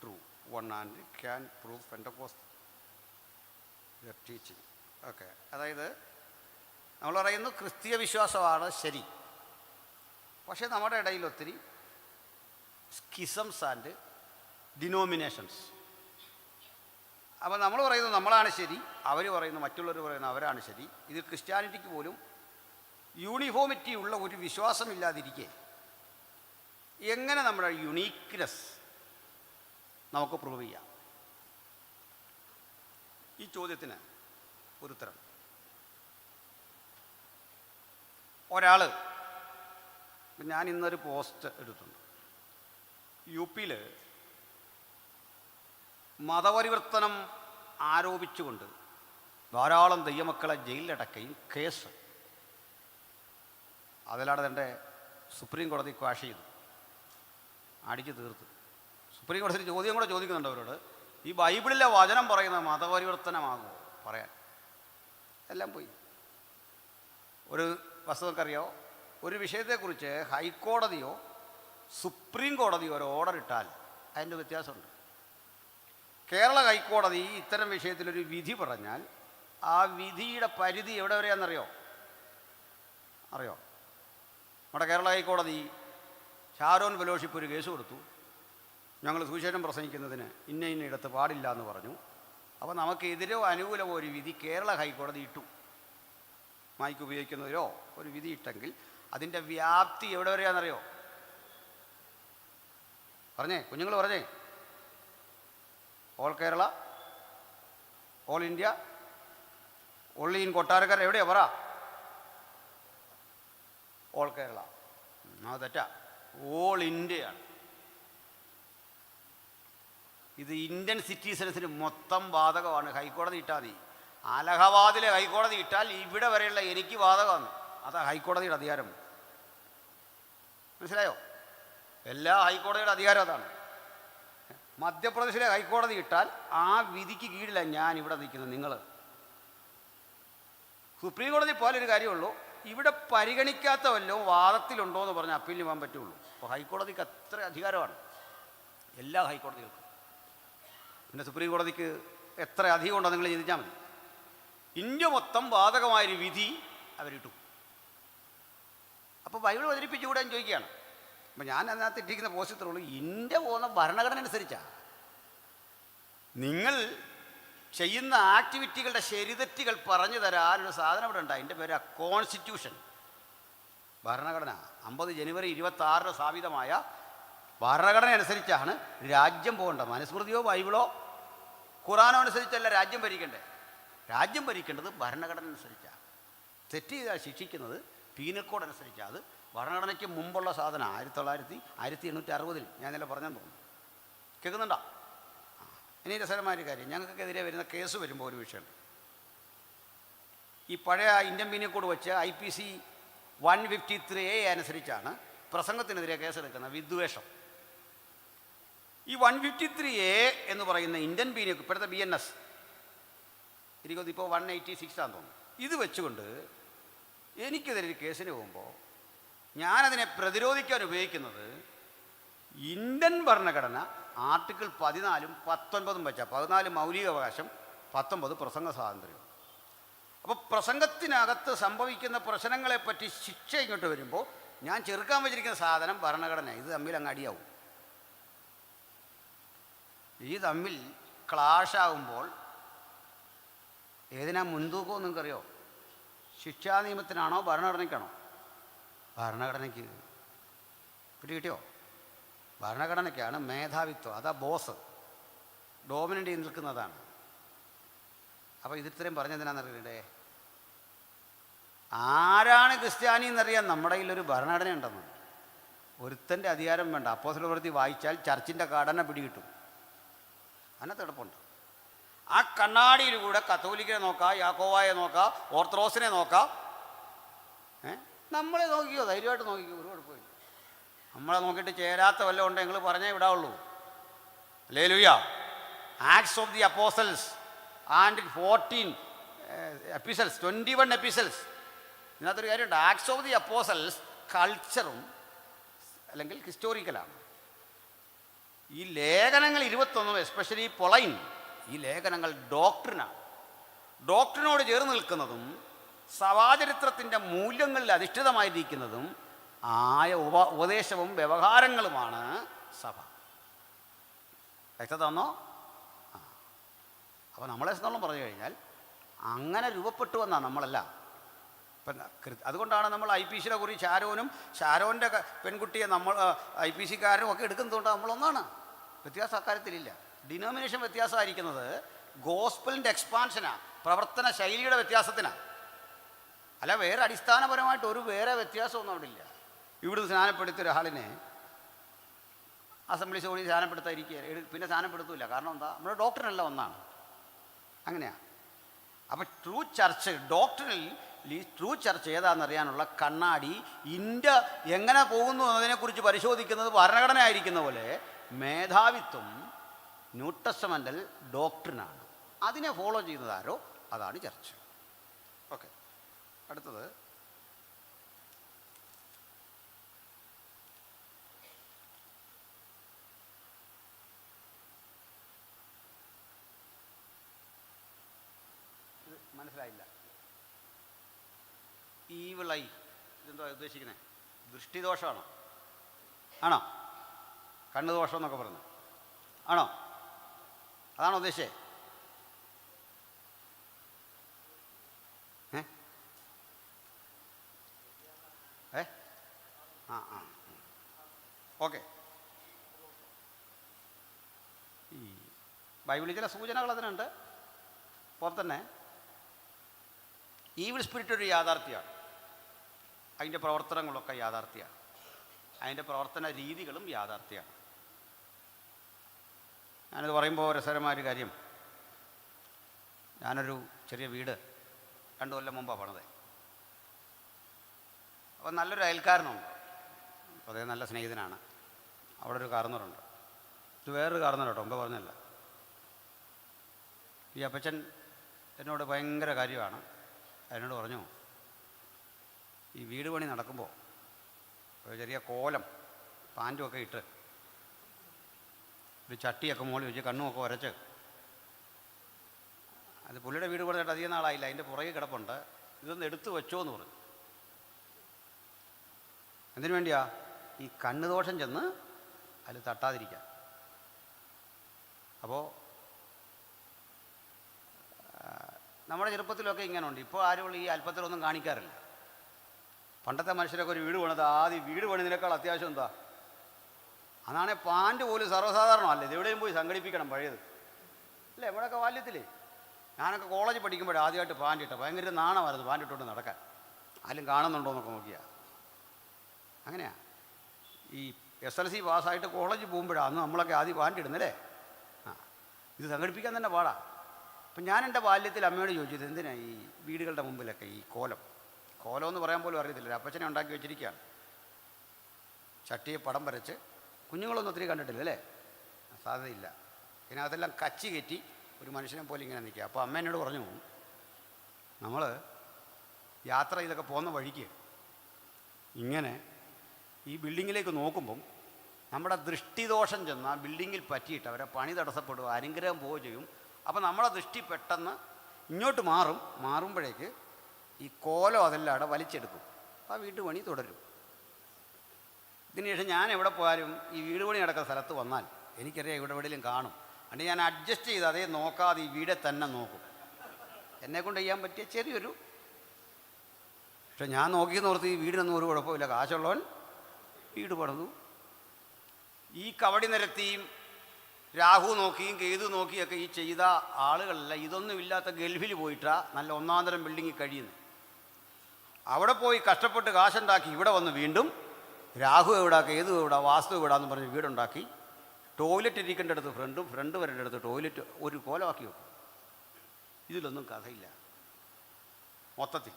true one and can prove Pentecost their teaching. Okay, അതായത് നമ്മൾ പറയുന്നു ക്രിസ്തീയ വിശ്വാസമാണ് ശരി, പക്ഷേ നമ്മുടെ ഇടയിൽ ഒത്തിരി സ്കിസംസ് ആൻഡ് ഡിനോമിനേഷൻസ്. അപ്പോൾ നമ്മൾ പറയുന്നത് നമ്മളാണ് ശരി, അവർ പറയുന്നു, മറ്റുള്ളവർ പറയുന്നു അവരാണ് ശരി. ഇത് ക്രിസ്ത്യാനിറ്റിക്ക് പോലും യൂണിഫോമിറ്റി ഉള്ള ഒരു വിശ്വാസമില്ലാതിരിക്കെ എങ്ങനെ നമ്മുടെ യുണീക്ക്നെസ് നമുക്ക് പ്രൂവ് ചെയ്യാം? ഈ ചോദ്യത്തിന് ഒരു ഉത്തരം. ഒരാൾ, ഞാൻ ഇന്നൊരു പോസ്റ്റ് എടുത്തിട്ടുണ്ട്, യു-പിയിൽ മതപരിവർത്തനം ആരോപിച്ചുകൊണ്ട് ധാരാളം ദൈവമക്കളെ ജയിലിലടക്കുകയും കേസ് അതിലാണ് എൻ്റെ സുപ്രീം കോടതി ക്വാഷ് ചെയ്തു, അടിച്ചു തീർത്തു. സുപ്രീം കോടതി ചോദ്യം കൂടെ ചോദിക്കുന്നുണ്ട് അവരോട്, ഈ ബൈബിളിലെ വചനം പറയുന്ന മതപരിവർത്തനമാകുമോ പറയാൻ? എല്ലാം പോയി. ഒരു വസ്തുതക്കറിയോ, ഒരു വിഷയത്തെക്കുറിച്ച് ഹൈക്കോടതിയോ സുപ്രീം കോടതിയോ ഒരു ഓർഡർ ഇട്ടാൽ അതിൻ്റെ വ്യത്യാസമുണ്ട്. കേരള ഹൈക്കോടതി ഇത്തരം വിഷയത്തിലൊരു വിധി പറഞ്ഞാൽ ആ വിധിയുടെ പരിധി എവിടെ വരെയാണെന്നറിയോ? അറിയോ? നമ്മുടെ കേരള ഹൈക്കോടതി ഷാരോൺ ഫെലോഷിപ്പ് ഒരു കേസ് കൊടുത്തു, ഞങ്ങൾ സുവിശേഷം പ്രസംഗിക്കുന്നതിന് ഇന്ന ഇടത്ത് പാടില്ല എന്ന് പറഞ്ഞു. അപ്പോൾ നമുക്കെതിരോ അനുകൂലമോ ഒരു വിധി കേരള ഹൈക്കോടതി ഇട്ടു, മൈക്ക് ഉപയോഗിക്കുന്നതിലോ ഒരു വിധി ഇട്ടെങ്കിൽ അതിൻ്റെ വ്യാപ്തി എവിടെ വരെയാണെന്നറിയോ? പറഞ്ഞേ കുഞ്ഞുങ്ങൾ, പറഞ്ഞേ. All Kerala all India, only in Kottarakkara, എവിടെയാ പറ? ഓൾ കേരള. അത് തെറ്റാ, ഓൾ ഇന്ത്യയാണ്. ഇത് ഇന്ത്യൻ സിറ്റിസൺസിന് മൊത്തം ബാധകമാണ്. ഹൈക്കോടതി ഇട്ടാൽ മതി. അലഹബാദിലെ ഹൈക്കോടതി ഇട്ടാൽ ഇവിടെ വരെയുള്ള എനിക്ക് ബാധകമാണ്. അതാ ഹൈക്കോടതിയുടെ അധികാരം. മനസ്സിലായോ? എല്ലാ ഹൈക്കോടതിയുടെ അധികാരം അതാണ്. മധ്യപ്രദേശിലെ ഹൈക്കോടതി ഇട്ടാൽ ആ വിധിക്ക് കീഴിലാണ് ഞാൻ ഇവിടെ നിൽക്കുന്നത്. നിങ്ങൾ സുപ്രീം കോടതി പോലൊരു കാര്യമുള്ളൂ, ഇവിടെ പരിഗണിക്കാത്ത വല്ലതും വാദത്തിലുണ്ടോ എന്ന് പറഞ്ഞാൽ അപ്പീലിന് പോകാൻ പറ്റുള്ളൂ. അപ്പോൾ ഹൈക്കോടതിക്ക് അത്ര അധികാരമാണ്, എല്ലാ ഹൈക്കോടതികൾക്കും. പിന്നെ സുപ്രീം കോടതിക്ക് എത്ര അധികം ഉണ്ടോ നിങ്ങൾ ചിന്തിച്ചാൽ മതി. ഇന്ത്യ മൊത്തം ബാധകമായൊരു വിധി അവരിട്ടു. അപ്പോൾ ബൈബിൾ അവതരിപ്പിച്ചുകൂടെ എന്ന് ചോദിക്കുകയാണ്. അപ്പം ഞാൻ അതിനകത്ത് ഇട്ടിരിക്കുന്ന പോസ്റ്റ് ഇത്രേ ഉള്ളൂ, ഇന്ത്യ പോകുന്ന ഭരണഘടന അനുസരിച്ചാണ്. നിങ്ങൾ ചെയ്യുന്ന ആക്ടിവിറ്റികളുടെ ശരിതെറ്റുകൾ പറഞ്ഞു തരാനൊരു സാധനം ഇവിടെ ഉണ്ട്. അതിൻ്റെ പേര് കോൺസ്റ്റിറ്റ്യൂഷൻ, ഭരണഘടന. 50 ജനുവരി 26 സ്ഥാപിതമായ ഭരണഘടന അനുസരിച്ചാണ് രാജ്യം പോകേണ്ടത്. മനുസ്മൃതിയോ ബൈബിളോ ഖുറാനോ അനുസരിച്ചല്ല രാജ്യം ഭരിക്കേണ്ടത്. രാജ്യം ഭരിക്കേണ്ടത് ഭരണഘടന അനുസരിച്ചാണ്. തെറ്റ് ചെയ്താൽ ശിക്ഷിക്കുന്നത് പീനൽ കോഡ് അനുസരിച്ചാണ്. അത് ഭരണഘടനയ്ക്ക് മുമ്പുള്ള സാധനം. 1860 ഞാൻ ഇന്നലെ പറഞ്ഞെന്ന് തോന്നുന്നു. കേൾക്കുന്നുണ്ടോ? ഇനി രസകരമായൊരു കാര്യം, ഞങ്ങൾക്കെതിരെ വരുന്ന കേസ് വരുമ്പോൾ ഒരു വിഷയം, ഈ പഴയ ഇന്ത്യൻ പീനൽ കോഡ് വെച്ച് IPC 153A അനുസരിച്ചാണ് പ്രസംഗത്തിനെതിരെ കേസെടുക്കുന്നത്, വിദ്വേഷം. ഈ 153A എന്ന് പറയുന്ന ഇന്ത്യൻ പീനൽ, ഇപ്പോഴത്തെ BNS ഇപ്പോൾ 186 ആണെന്ന് തോന്നുന്നു. ഇത് വെച്ചുകൊണ്ട് എനിക്കെതിരെ ഒരു കേസിന് പോകുമ്പോൾ ഞാനതിനെ പ്രതിരോധിക്കാൻ ഉപയോഗിക്കുന്നത് ഇന്ത്യൻ ഭരണഘടന ആർട്ടിക്കിൾ 14 19 വെച്ചാൽ 14 മൗലികാവകാശം, 19 പ്രസംഗ സ്വാതന്ത്ര്യം. അപ്പോൾ പ്രസംഗത്തിനകത്ത് സംഭവിക്കുന്ന പ്രശ്നങ്ങളെപ്പറ്റി ശിക്ഷ ഇങ്ങോട്ട് വരുമ്പോൾ ഞാൻ ചെറുക്കാൻ വെച്ചിരിക്കുന്ന സാധനം ഭരണഘടന. ഇത് തമ്മിൽ അങ്ങ് അടിയാവും. ഈ തമ്മിൽ ക്ലാഷാകുമ്പോൾ ഏതിനാ മുൻതൂക്കം നിങ്ങൾക്കറിയോ? ശിക്ഷാ നിയമത്തിനാണോ ഭരണഘടനയ്ക്കാണോ? ഭരണഘടനയ്ക്ക്. കിട്ടിയോ? ഭരണഘടനയ്ക്കാണ് മേധാവിത്വം. അതാ ബോസ്, ഡോമിനൻ്റ് ചെയ്ത് നിൽക്കുന്നതാണ്. അപ്പോൾ ഇതിത്രയും പറഞ്ഞതിനാണെന്നറിയണ്ടേ? ആരാണ് ക്രിസ്ത്യാനി എന്നറിയാൻ നമ്മുടെ കയ്യിലൊരു ഭരണഘടന ഉണ്ടെന്ന്. ഒരുത്തൻ്റെ അധികാരം വേണ്ട. അപ്പോസ്തലപ്രവൃത്തി വായിച്ചാൽ ചർച്ചിൻ്റെ ഘടന പിടികിട്ടും. അതിനകത്ത് കിടപ്പുണ്ട്. ആ കണ്ണാടിയിലൂടെ കത്തോലിക്കനെ നോക്കാം, യാക്കോബായെ നോക്കാം, ഓർത്തഡോക്സിനെ നോക്കാം. നമ്മളെ നോക്കിയോ, ധൈര്യമായിട്ട് നോക്കിക്കോ, ഒരു കുഴപ്പമില്ല. നമ്മളെ നോക്കിയിട്ട് ചേരാത്ത വല്ലതും ഉണ്ടെങ്കിൽ നിങ്ങൾ പറഞ്ഞേ വിടാവുള്ളൂ. Hallelujah. Acts of the Apostles and 14 epistles, 21 epistles. ഇതിനകത്തൊരു കാര്യമുണ്ട്. ആക്ട്സ് ഓഫ് ദി അപ്പോസ്റ്റൽസ് കൾച്ചറും അല്ലെങ്കിൽ ഹിസ്റ്റോറിക്കലാണ്. ഈ ലേഖനങ്ങൾ 21, എസ്പെഷ്യലി പൊളൈൻ, ഈ ലേഖനങ്ങൾ ഡോക്ട്രിനാണ്. ഡോക്ട്രിനോട് ചേർന്ന് നിൽക്കുന്നതും സഭാചരിത്രത്തിൻ്റെ മൂല്യങ്ങളിൽ അധിഷ്ഠിതമായിരിക്കുന്നതും ആയ ഉപദേശവും വ്യവഹാരങ്ങളുമാണ് സഭ. വ്യക്തത തന്നോ? അപ്പോൾ നമ്മളെ സംബന്ധിച്ചോളം പറഞ്ഞു കഴിഞ്ഞാൽ അങ്ങനെ രൂപപ്പെട്ടു വന്നാണ് നമ്മളല്ല. ഇപ്പം അതുകൊണ്ടാണ് നമ്മൾ IPCയുടെ കുറി ഷാരോൻ്റെ പെൺകുട്ടിയെ നമ്മൾ IPCക്കാരും ഒക്കെ എടുക്കുന്നതുകൊണ്ട് നമ്മളൊന്നാണ്. വ്യത്യാസം അക്കാര്യത്തിലില്ല. ഡിനോമിനേഷൻ വ്യത്യാസമായിരിക്കുന്നത് ഗോസ്പലിൻ്റെ എക്സ്പാൻഷനാണ്, പ്രവർത്തന ശൈലിയുടെ വ്യത്യാസത്തിനാണ്. അല്ല വേറെ അടിസ്ഥാനപരമായിട്ട് ഒരു വേറെ വ്യത്യാസമൊന്നും അവിടെ ഇല്ല. ഇവിടുന്ന് സ്നാനപ്പെടുത്തിയ ഒരാളിനെ അസംബ്ലി സോണി സ്നാനപ്പെടുത്താതിരിക്കുക, പിന്നെ സ്നാനപ്പെടുത്തില്ല. കാരണം എന്താ? നമ്മുടെ ഡോക്ടറിനല്ല ഒന്നാണ്. അങ്ങനെയാണ്. അപ്പം ട്രൂ ചർച്ച്, ഡോക്ടറിൽ ട്രൂ ചർച്ച് ഏതാണെന്നറിയാനുള്ള കണ്ണാടി ഇന്ത്യ എങ്ങനെ പോകുന്നു എന്നതിനെക്കുറിച്ച് പരിശോധിക്കുന്നത് ഭരണഘടന ആയിരിക്കുന്ന പോലെ മേധാവിത്വം ന്യൂ ടെസ്റ്റമെൻ്റൽ ഡോക്ട്രിനാണ്. അതിനെ ഫോളോ ചെയ്യുന്നതാരോ അതാണ് ചർച്ച്. ഓക്കെ, അടുത്തത് മനസ്സിലായില്ല. ഈവിളൈ ഇതെന്തോ ഉദ്ദേശിക്കുന്നത്? ദൃഷ്ടിദോഷമാണോ? ആണോ? കണ്ണുദോഷം എന്നൊക്കെ പറഞ്ഞു ആണോ? അതാണോ ഉദ്ദേശിച്ചേ? ഓക്കെ. ഈ ബൈബിളിൽ ചില സൂചനകൾ അതിനുണ്ട്. അപ്പോൾ തന്നെ ഈവിൾ സ്പിരിറ്റ് ഒരു യാഥാർത്ഥ്യമാണ്, അതിൻ്റെ പ്രവർത്തനങ്ങളൊക്കെ യാഥാർത്ഥ്യമാണ്, അതിൻ്റെ പ്രവർത്തന രീതികളും യാഥാർത്ഥ്യമാണ്. ഞാനിത് പറയുമ്പോൾ രസകരമായൊരു കാര്യം, ഞാനൊരു ചെറിയ വീട് 2 കൊല്ലം മുമ്പാണ് പണിത്. അപ്പോൾ നല്ലൊരു അയൽക്കാരനുണ്ട്, അതേ നല്ല സ്നേഹിതനാണ്. അവിടെ ഒരു കാർന്നറുണ്ട്, ഇത് വേറൊരു കാർന്നർ കേട്ടോ, മുമ്പ് പറഞ്ഞല്ല. ഈ അപ്പച്ചൻ എന്നോട് ഭയങ്കര കാര്യമാണ്. അതിനോട് പറഞ്ഞു, ഈ വീട് പണി നടക്കുമ്പോൾ ഒരു ചെറിയ കോലം പാൻറ്റുമൊക്കെ ഇട്ട് ഒരു ചട്ടിയൊക്കെ മുകളിൽ വെച്ച് കണ്ണുമൊക്കെ ഉരച്ച്, അത് പുള്ളിയുടെ വീട് പണിതിട്ട് അധികം നാളായില്ല, അതിൻ്റെ പുറകെ കിടപ്പുണ്ട്, ഇതൊന്ന് എടുത്തു വെച്ചോ എന്ന് പറഞ്ഞു. എന്തിനു വേണ്ടിയാ? ഈ കണ്ണുദോഷം ചെന്ന് അതിൽ തട്ടാതിരിക്കാൻ. അപ്പോൾ നമ്മുടെ ചെറുപ്പത്തിലൊക്കെ ഇങ്ങനെ ഉണ്ട്. ഇപ്പോൾ ആരും ഈ അല്പത്തിലൊന്നും കാണിക്കാറില്ല. പണ്ടത്തെ മനുഷ്യരൊക്കെ ഒരു വീട് പണിത് ആദ്യം വീട് പണിതിനേക്കാൾ അത്യാവശ്യം എന്താ? അതാണെ പാൻറ്റ് പോലും സർവ്വസാധാരണമല്ലേ, ഇത് എവിടെയും പോയി സംഘടിപ്പിക്കണം പഴയത് അല്ലേ? നമ്മുടെയൊക്കെ ബാല്യത്തിലേ, ഞാനൊക്കെ കോളേജിൽ പഠിക്കുമ്പോഴേ ആദ്യമായിട്ട് പാൻറ്റ് ഇട്ട ഭയങ്കര നാണമായിരുന്നു പാൻറ്റ് ഇട്ടുകൊണ്ട് നടക്കാൻ. ആരും കാണുന്നുണ്ടോ എന്നൊക്കെ നോക്കിയാൽ. അങ്ങനെയാണ് ഈ SLC പാസ്സായിട്ട് കോളേജിൽ പോകുമ്പോഴാണ് അന്ന് നമ്മളൊക്കെ ആദ്യം പാൻറ്റ് ഇടുന്നല്ലേ. ഇത് സംഘടിപ്പിക്കാൻ തന്നെ പാടാ. അപ്പം ഞാൻ എൻ്റെ ബാല്യത്തിൽ അമ്മയോട് ചോദിച്ചത്, എന്തിനാണ് ഈ വീടുകളുടെ മുമ്പിലൊക്കെ ഈ കോലം എന്ന് പറയാൻ പോലും അറിയത്തില്ല, അപ്പച്ചനെ ഉണ്ടാക്കി വെച്ചിരിക്കുകയാണ്. ചട്ടിയെ പടം വരച്ച്, കുഞ്ഞുങ്ങളൊന്നും ഒത്തിരി കണ്ടിട്ടില്ല അല്ലേ, സാധ്യതയില്ല. ഇതിനകത്തെല്ലാം കച്ചി കയറ്റി ഒരു മനുഷ്യനെ പോലെ ഇങ്ങനെ നിൽക്കുക. അപ്പോൾ അമ്മ എന്നോട് പറഞ്ഞു, നമ്മൾ യാത്ര ചെയ്തൊക്കെ പോകുന്ന വഴിക്ക് ഇങ്ങനെ ഈ ബിൽഡിങ്ങിലേക്ക് നോക്കുമ്പം നമ്മുടെ ദൃഷ്ടിദോഷം ചെന്ന് ആ ബിൽഡിങ്ങിൽ പറ്റിയിട്ട് അവരെ പണി തടസ്സപ്പെടുക, അനുഗ്രഹം പോവുകയും ചെയ്യും. അപ്പോൾ നമ്മളെ ദൃഷ്ടി പെട്ടെന്ന് ഇങ്ങോട്ട് മാറുമ്പോഴേക്ക് ഈ കോലം അതെല്ലാം അവിടെ വലിച്ചെടുക്കും, ആ വീട്ടുപണി തുടരും. ഇതിനുശേഷം ഞാൻ എവിടെ പോയാലും ഈ വീട് പണി നടക്കുന്ന സ്ഥലത്ത് വന്നാൽ എനിക്കറിയാം ഇവിടെ എവിടെയെങ്കിലും കാണും. അതുകൊണ്ട് ഞാൻ അഡ്ജസ്റ്റ് ചെയ്ത് അതേ നോക്കാതെ ഈ വീടെ തന്നെ നോക്കും. എന്നെക്കൊണ്ട് ചെയ്യാൻ പറ്റിയ ചെറിയൊരു, പക്ഷെ ഞാൻ നോക്കിയെന്ന് ഓർത്ത് ഈ വീടിനൊന്നും ഒരു കുഴപ്പമില്ല, കാശുള്ളവൻ വീട് പണിതു. ഈ കവടി നിരത്തിയും രാഹു നോക്കിയും കേതു നോക്കിയൊക്കെ ഈ ചെയ്ത ആളുകളല്ല ഇതൊന്നും ഇല്ലാത്ത ഗൾഫിൽ പോയിട്ടാ നല്ല ഒന്നാന്തരം ബിൽഡിങ്ങിൽ കഴിയുന്നത്. അവിടെ പോയി കഷ്ടപ്പെട്ട് കാശുണ്ടാക്കി ഇവിടെ വന്ന് വീണ്ടും രാഹു എവിടാ കേതു എവിടാ വാസ്തു എവിടാന്ന് പറഞ്ഞ് വീടുണ്ടാക്കി, ടോയ്ലറ്റ് ഇരിക്കേണ്ട അടുത്ത് ഫ്രണ്ട് വരേണ്ട അടുത്ത് ടോയ്ലറ്റ് ഒരു കോലമാക്കി വെക്കും. ഇതിലൊന്നും കഥയില്ല മൊത്തത്തിൽ.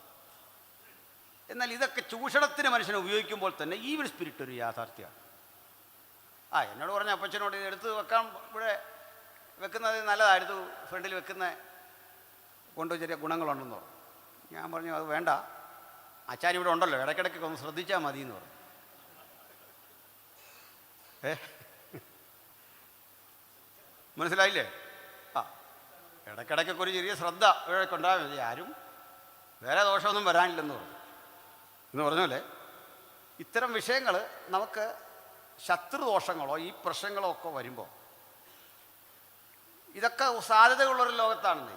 എന്നാൽ ഇതൊക്കെ ചൂഷണത്തിന് മനുഷ്യനെ ഉപയോഗിക്കുമ്പോൾ തന്നെ ഈവിൾ സ്പിരിറ്റ് ഒരു യാഥാർത്ഥ്യമാണ്. എന്നോട് പറഞ്ഞ അപ്പച്ചനോട് ഇത് എടുത്ത് വെക്കാൻ ഇവിടെ വെക്കുന്നത് നല്ലതായിരുന്നു, ഫ്രണ്ടിൽ വെക്കുന്ന കൊണ്ട് ചെറിയ ഗുണങ്ങളുണ്ടെന്ന് പറഞ്ഞു. ഞാൻ പറഞ്ഞു അത് വേണ്ട, അച്ചാൻ ഇവിടെ ഉണ്ടല്ലോ, ഇടയ്ക്കിടയ്ക്കൊക്കെ ഒന്ന് ശ്രദ്ധിച്ചാൽ മതി എന്ന് പറഞ്ഞു. മനസ്സിലായില്ലേ? ഇടയ്ക്കിടയ്ക്കൊക്കെ ഒരു ചെറിയ ശ്രദ്ധ ഇവിടെയൊക്കെ ഉണ്ടായാൽ മതി, ആരും വേറെ ദോഷമൊന്നും വരാനില്ലെന്ന് പറഞ്ഞു. എന്ന് പറഞ്ഞല്ലേ, ഇത്തരം വിഷയങ്ങൾ നമുക്ക് ശത്രുദോഷങ്ങളോ ഈ പ്രശ്നങ്ങളോ ഒക്കെ വരുമ്പോൾ ഇതൊക്കെ സാധ്യതയുള്ളൊരു ലോകത്താണെന്നേ,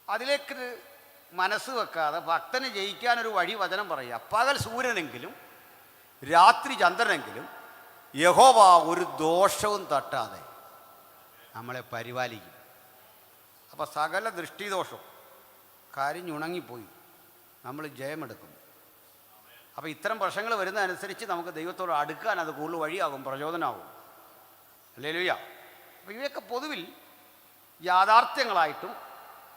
അതിലേക്ക് മനസ്സ് വെക്കാതെ ഭക്തന് ജയിക്കാനൊരു വഴി വചനം പറയുക. പകൽ സൂര്യനെങ്കിലും രാത്രി ചന്ദ്രനെങ്കിലും യഹോവ ഒരു ദോഷവും തട്ടാതെ നമ്മളെ പരിപാലിക്കും. അപ്പോൾ സകല ദൃഷ്ടിദോഷവും കരിഞ്ഞുണങ്ങിപ്പോയി നമ്മൾ ജയമെടുക്കും. അപ്പോൾ ഇത്തരം പ്രശ്നങ്ങൾ വരുന്നതനുസരിച്ച് നമുക്ക് ദൈവത്തോട് അടുക്കാൻ അത് കൂടുതൽ വഴിയാകും, പ്രചോദനമാകും. ഹല്ലേലൂയ. അപ്പോൾ ഇവയൊക്കെ പൊതുവിൽ യാഥാർത്ഥ്യങ്ങളായിട്ടും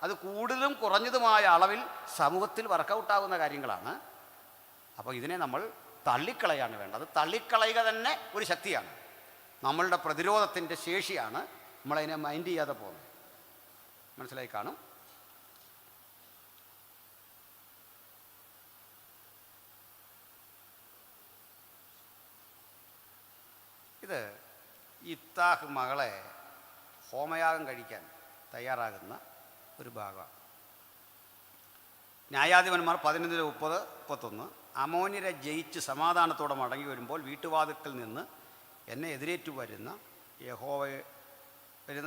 അത് കൂടുതലും കുറഞ്ഞതുമായ അളവിൽ സമൂഹത്തിൽ വർക്കൗട്ടാകുന്ന കാര്യങ്ങളാണ്. അപ്പോൾ ഇതിനെ നമ്മൾ തള്ളിക്കളയാണ് വേണ്ടത്. തള്ളിക്കളയുക തന്നെ ഒരു ശക്തിയാണ്, നമ്മളുടെ പ്രതിരോധത്തിൻ്റെ ശേഷിയാണ്. നമ്മളതിനെ മൈൻഡ് ചെയ്യാതെ പോകുന്നത്. മനസ്സിലായി കാണും. ഇത് ഇത്താഹ് മകളെ ഹോമയാഗം കഴിക്കാൻ തയ്യാറാകുന്ന ഒരു ഭാഗമാണ്. ന്യായാധിപന്മാർ 11:30-31 അമോന്യരെ ജയിച്ച് സമാധാനത്തോടെ മടങ്ങി വരുമ്പോൾ വീട്ടുവാതിൽക്കൽ നിന്ന് എന്നെ എതിരേറ്റു വരുന്ന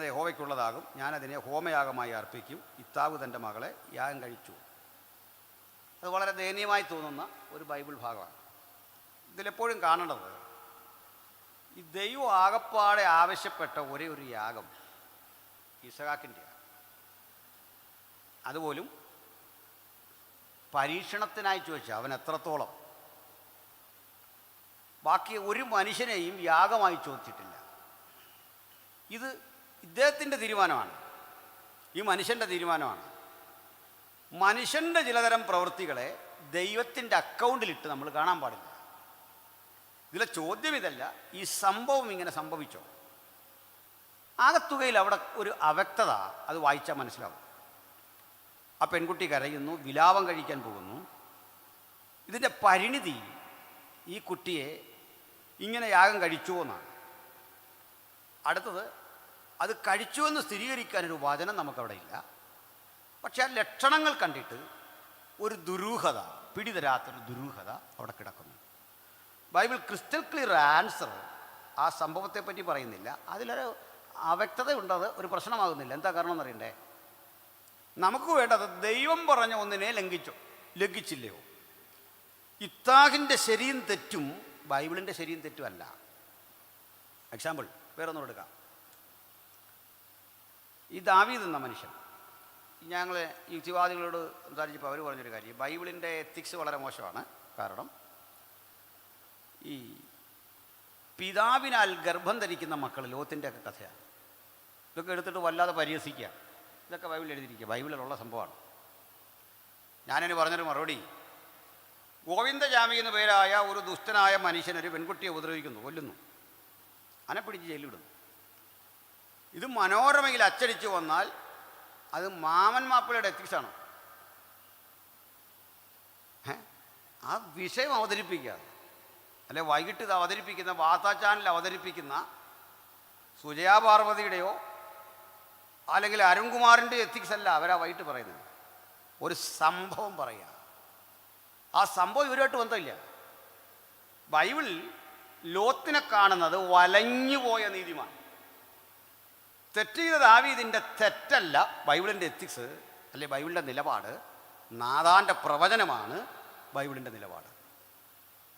യഹോവയ്ക്കുള്ളതാകും, ഞാനതിനെ ഹോമയാഗമായി അർപ്പിക്കും. ഇത്താവ് തൻ്റെ മകളെ യാഗം കഴിച്ചു. അത് വളരെ ദയനീയമായി തോന്നുന്ന ഒരു ബൈബിൾ ഭാഗമാണ്. ഇതിലെപ്പോഴും കാണേണ്ടത് ഈ ദൈവം ആകപ്പാടെ ആവശ്യപ്പെട്ട ഒരേ ഒരു യാഗം ഇസഹാക്കിൻ്റെയാണ്. അതുപോലും പരീക്ഷണത്തിനായി ചോദിച്ചാൽ അവൻ എത്രത്തോളം. ബാക്കി ഒരു മനുഷ്യനെയും യാഗമായി ചോദിച്ചിട്ടില്ല. ഇത് ഇദ്ദേഹത്തിൻ്റെ തീരുമാനമാണ്, ഈ മനുഷ്യൻ്റെ തീരുമാനമാണ്. മനുഷ്യൻ്റെ ചിലതരം പ്രവൃത്തികളെ ദൈവത്തിൻ്റെ അക്കൗണ്ടിലിട്ട് നമ്മൾ കാണാൻ പാടില്ല. ഇതിലെ ചോദ്യം ഇതല്ല, ഈ സംഭവം ഇങ്ങനെ സംഭവിച്ചോ. ആകത്തുകയിൽ അവിടെ ഒരു അവ്യക്തത, അത് വായിച്ചാൽ മനസ്സിലാവും. ആ പെൺകുട്ടി കരയുന്നു, വിലാപം കഴിക്കാൻ പോകുന്നു. ഇതിൻ്റെ പരിണിതി ഈ കുട്ടിയെ ഇങ്ങനെ യാഗം കഴിച്ചുവോ എന്നാണ്. അടുത്തത്, അത് കഴിച്ചുവെന്ന് സ്ഥിരീകരിക്കാനൊരു വചനം നമുക്കവിടെ ഇല്ല. പക്ഷെ ആ ലക്ഷണങ്ങൾ കണ്ടിട്ട് ഒരു ദുരൂഹത, പിടിതരാത്തൊരു ദുരൂഹത അവിടെ കിടക്കുന്നു. ബൈബിൾ ക്രിസ്റ്റൽ ക്ലിയർ ആൻസർ ആ സംഭവത്തെപ്പറ്റി പറയുന്നില്ല. അതിലൊരു അവ്യക്തതയുണ്ടത് ഒരു പ്രശ്നമാകുന്നില്ല. എന്താ കാരണം എന്നറിയണ്ടേ? നമുക്ക് വേണ്ടത് ദൈവം പറഞ്ഞ ഒന്നിനെ ലംഘിച്ചില്ലയോ. ഇത്താഹിൻ്റെ ശരിയും തെറ്റും ബൈബിളിൻ്റെ ശരിയും തെറ്റും അല്ല. എക്സാമ്പിൾ വേറൊന്നും എടുക്കാം. ഈ ദാവീദ് എന്ന മനുഷ്യൻ, ഞങ്ങൾ യുക്തിവാദികളോട് സംസാരിച്ചപ്പോൾ അവർ പറഞ്ഞൊരു കാര്യം, ബൈബിളിൻ്റെ എത്തിക്സ് വളരെ മോശമാണ്. കാരണം ഈ പിതാവിനാൽ ഗർഭം ധരിക്കുന്ന മക്കൾ, ലോത്തിൻ്റെ ഒക്കെ കഥയാണ്. ഇതൊക്കെ എടുത്തിട്ട് വല്ലാതെ പരിഹസിക്കുക. ഇതൊക്കെ ബൈബിളിൽ എഴുതിയിരിക്കുക, ബൈബിളിലുള്ള സംഭവമാണ്. ഞാനതിന് പറഞ്ഞൊരു മറുപടി, ഗോവിന്ദജാമി എന്ന പേരായ ഒരു ദുഷ്ടനായ മനുഷ്യനൊരു പെൺകുട്ടിയെ ഉപദ്രവിക്കുന്നു, കൊല്ലുന്നു, അവനെ പിടിച്ച് ജയിലിടുന്നു. ഇത് മനോരമയിൽ അച്ചടിച്ചു വന്നാൽ അത് മാമൻ മാപ്പിളയുടെ എത്തിക്സാണ്. ആ വിഷയം അവതരിപ്പിക്കുക, അല്ലെ വൈകിട്ട് ഇത് അവതരിപ്പിക്കുന്ന വാർത്താ ചാനൽ അവതരിപ്പിക്കുന്ന സുജയാ പാർവതിയുടെയോ അല്ലെങ്കിൽ അരുൺകുമാറിൻ്റെ എത്തിക്സ് അല്ല അവരാ വൈകിട്ട് പറയുന്നത്. ഒരു സംഭവം പറയുക, ആ സംഭവം ഇവരുമായിട്ട് ബന്ധമില്ല. ബൈബിളിൽ ലോത്തിനെ കാണുന്നത് വലഞ്ഞുപോയ നീതിമാൻ. തെറ്റ് ചെയ്ത ദാവീദിൻ്റെ തെറ്റല്ല ബൈബിളിൻ്റെ എത്തിക്സ്, അല്ലെ ബൈബിളിൻ്റെ നിലപാട്. നാഥാൻ്റെ പ്രവചനമാണ് ബൈബിളിൻ്റെ നിലപാട്.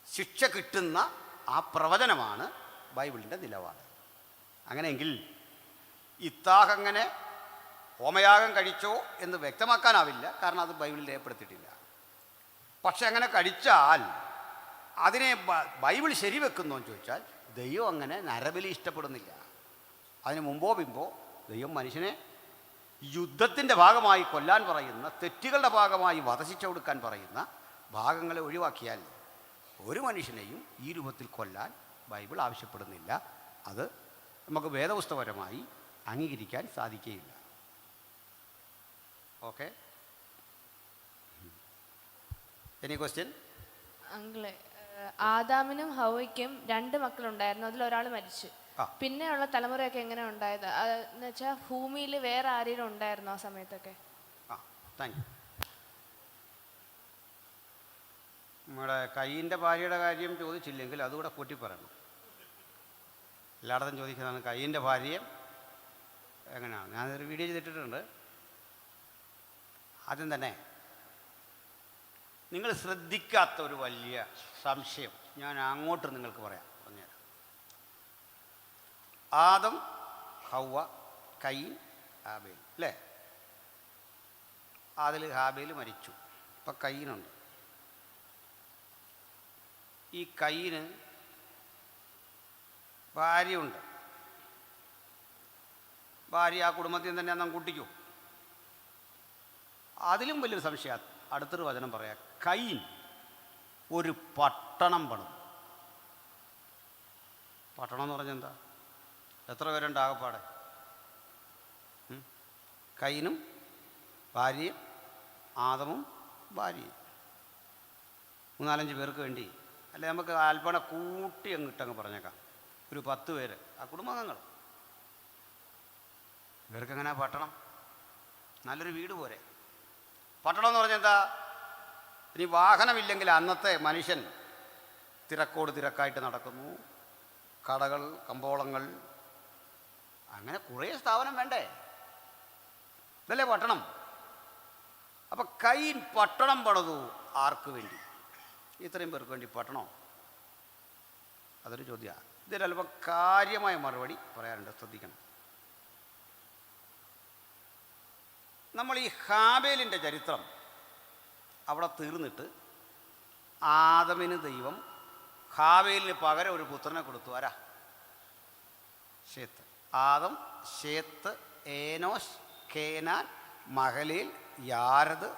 ശിക്ഷ കിട്ടുന്ന ആ പ്രവചനമാണ് ബൈബിളിൻ്റെ നിലപാട്. അങ്ങനെയെങ്കിൽ ഇത്താഹ് അങ്ങനെ ഹോമയാഗം കഴിച്ചോ എന്ന് വ്യക്തമാക്കാനാവില്ല, കാരണം അത് ബൈബിളിൽ രേഖപ്പെടുത്തിയിട്ടില്ല. പക്ഷെ അങ്ങനെ കഴിച്ചാൽ അതിനെ ബൈബിൾ ശരിവെക്കുന്നോ എന്ന് ചോദിച്ചാൽ ദൈവം അങ്ങനെ നരബലി ഇഷ്ടപ്പെടുന്നില്ല. അതിന് മുമ്പോ പിമ്പോ ദൈവം മനുഷ്യനെ യുദ്ധത്തിൻ്റെ ഭാഗമായി കൊല്ലാൻ പറയുന്ന, തെറ്റുകളുടെ ഭാഗമായി വധശിക്ഷ കൊടുക്കാൻ പറയുന്ന ഭാഗങ്ങളെ ഒഴിവാക്കിയാൽ ഒരു മനുഷ്യനെയും ഈ രൂപത്തിൽ കൊല്ലാൻ ബൈബിൾ ആവശ്യപ്പെടുന്നില്ല. അത് നമുക്ക് വേദപുസ്തകപരമായി അംഗീകരിക്കാൻ സാധിക്കുകയില്ല. Okay, any question? അങ്കിളെ, ആദാമിനും ഹൗവയ്ക്കും 2 മക്കളുണ്ടായിരുന്നു, അതിലൊരാൾ മരിച്ചു. പിന്നെയുള്ള തലമുറയൊക്കെ എങ്ങനെ ഉണ്ടായത് എന്ന് വെച്ചാൽ ഭൂമിയിൽ വേറെ ആരെങ്കിലും ഉണ്ടായിരുന്നു ആ സമയത്തൊക്കെ? Thank you. നമ്മുടെ കയ്യിൻ്റെ ഭാര്യയുടെ കാര്യം ചോദിച്ചില്ലെങ്കിൽ അതുകൂടെ കൂട്ടി പറയണം. എല്ലായിടത്തും ചോദിക്കുന്നതാണ് കയ്യിൻ്റെ ഭാര്യയെ എങ്ങനെയാണ്. ഞാനൊരു വീഡിയോ ചെയ്തിട്ടുണ്ട്. ആദ്യം തന്നെ നിങ്ങൾ ശ്രദ്ധിക്കാത്ത ഒരു വലിയ സംശയം ഞാൻ അങ്ങോട്ട് നിങ്ങൾക്ക് പറഞ്ഞുതരാം. ആദം, ഹൗവ, കയീൻ, ഹാബേൽ, അല്ലേ? അതിൽ ഹാബേൽ മരിച്ചു, ഇപ്പം കയീനുണ്ട്. ഈ കയീന് ഭാര്യയുണ്ട്. ഭാര്യ ആ കുടുംബത്തിൽ തന്നെ നാം കൂട്ടിക്കൂ. അതിലും വലിയൊരു സംശയം അടുത്തൊരു വചനം പറയാം. കയീൻ ഒരു പട്ടണം പണിതു. പട്ടണം എന്ന് പറഞ്ഞാൽ എന്താ? എത്ര പേരുണ്ട് ആകപ്പാടെ? കയീനും ഭാര്യയും ആദമും ഭാര്യയും, 3-4 പേർക്ക് വേണ്ടി, അല്ലെ നമുക്ക് ആൽപ്പണ കൂട്ടി അങ്ങിട്ടങ്ങ് പറഞ്ഞേക്കാം, ഒരു 10 പേര് ആ കുടുംബാംഗങ്ങൾ. ഇവർക്കെങ്ങനെ പട്ടണം? നല്ലൊരു വീട് പോരെ. പട്ടണം എന്ന് പറഞ്ഞാൽ എന്താ? ഇനി വാഹനമില്ലെങ്കിൽ അന്നത്തെ മനുഷ്യൻ തിരക്കോട് തിരക്കായിട്ട് നടക്കുന്നു. കടകൾ, കമ്പോളങ്ങൾ, അങ്ങനെ കുറേ സ്ഥാപനം വേണ്ടേ? ഇതല്ലേ പട്ടണം. അപ്പം കയീൻ പട്ടണം പണിതു. ആർക്ക് വേണ്ടി? ഇത്രയും പേർക്ക് വേണ്ടി പട്ടണോ? അതൊരു ചോദ്യമാണ്. ഇതിലല്പം കാര്യമായ മറുപടി പറയാനുണ്ട്, ശ്രദ്ധിക്കണം. നമ്മൾ ഈ ഹാബേലിൻ്റെ ചരിത്രം അവിടെ തീർന്നിട്ട് ആദമിന് ദൈവം ഹാബേലിന് പകരം ഒരു പുത്രനെ കൊടുത്തു. ആരാ? Seth. Adam, Seth, Enosh, Kenan, Mahalalel, യാരദ്,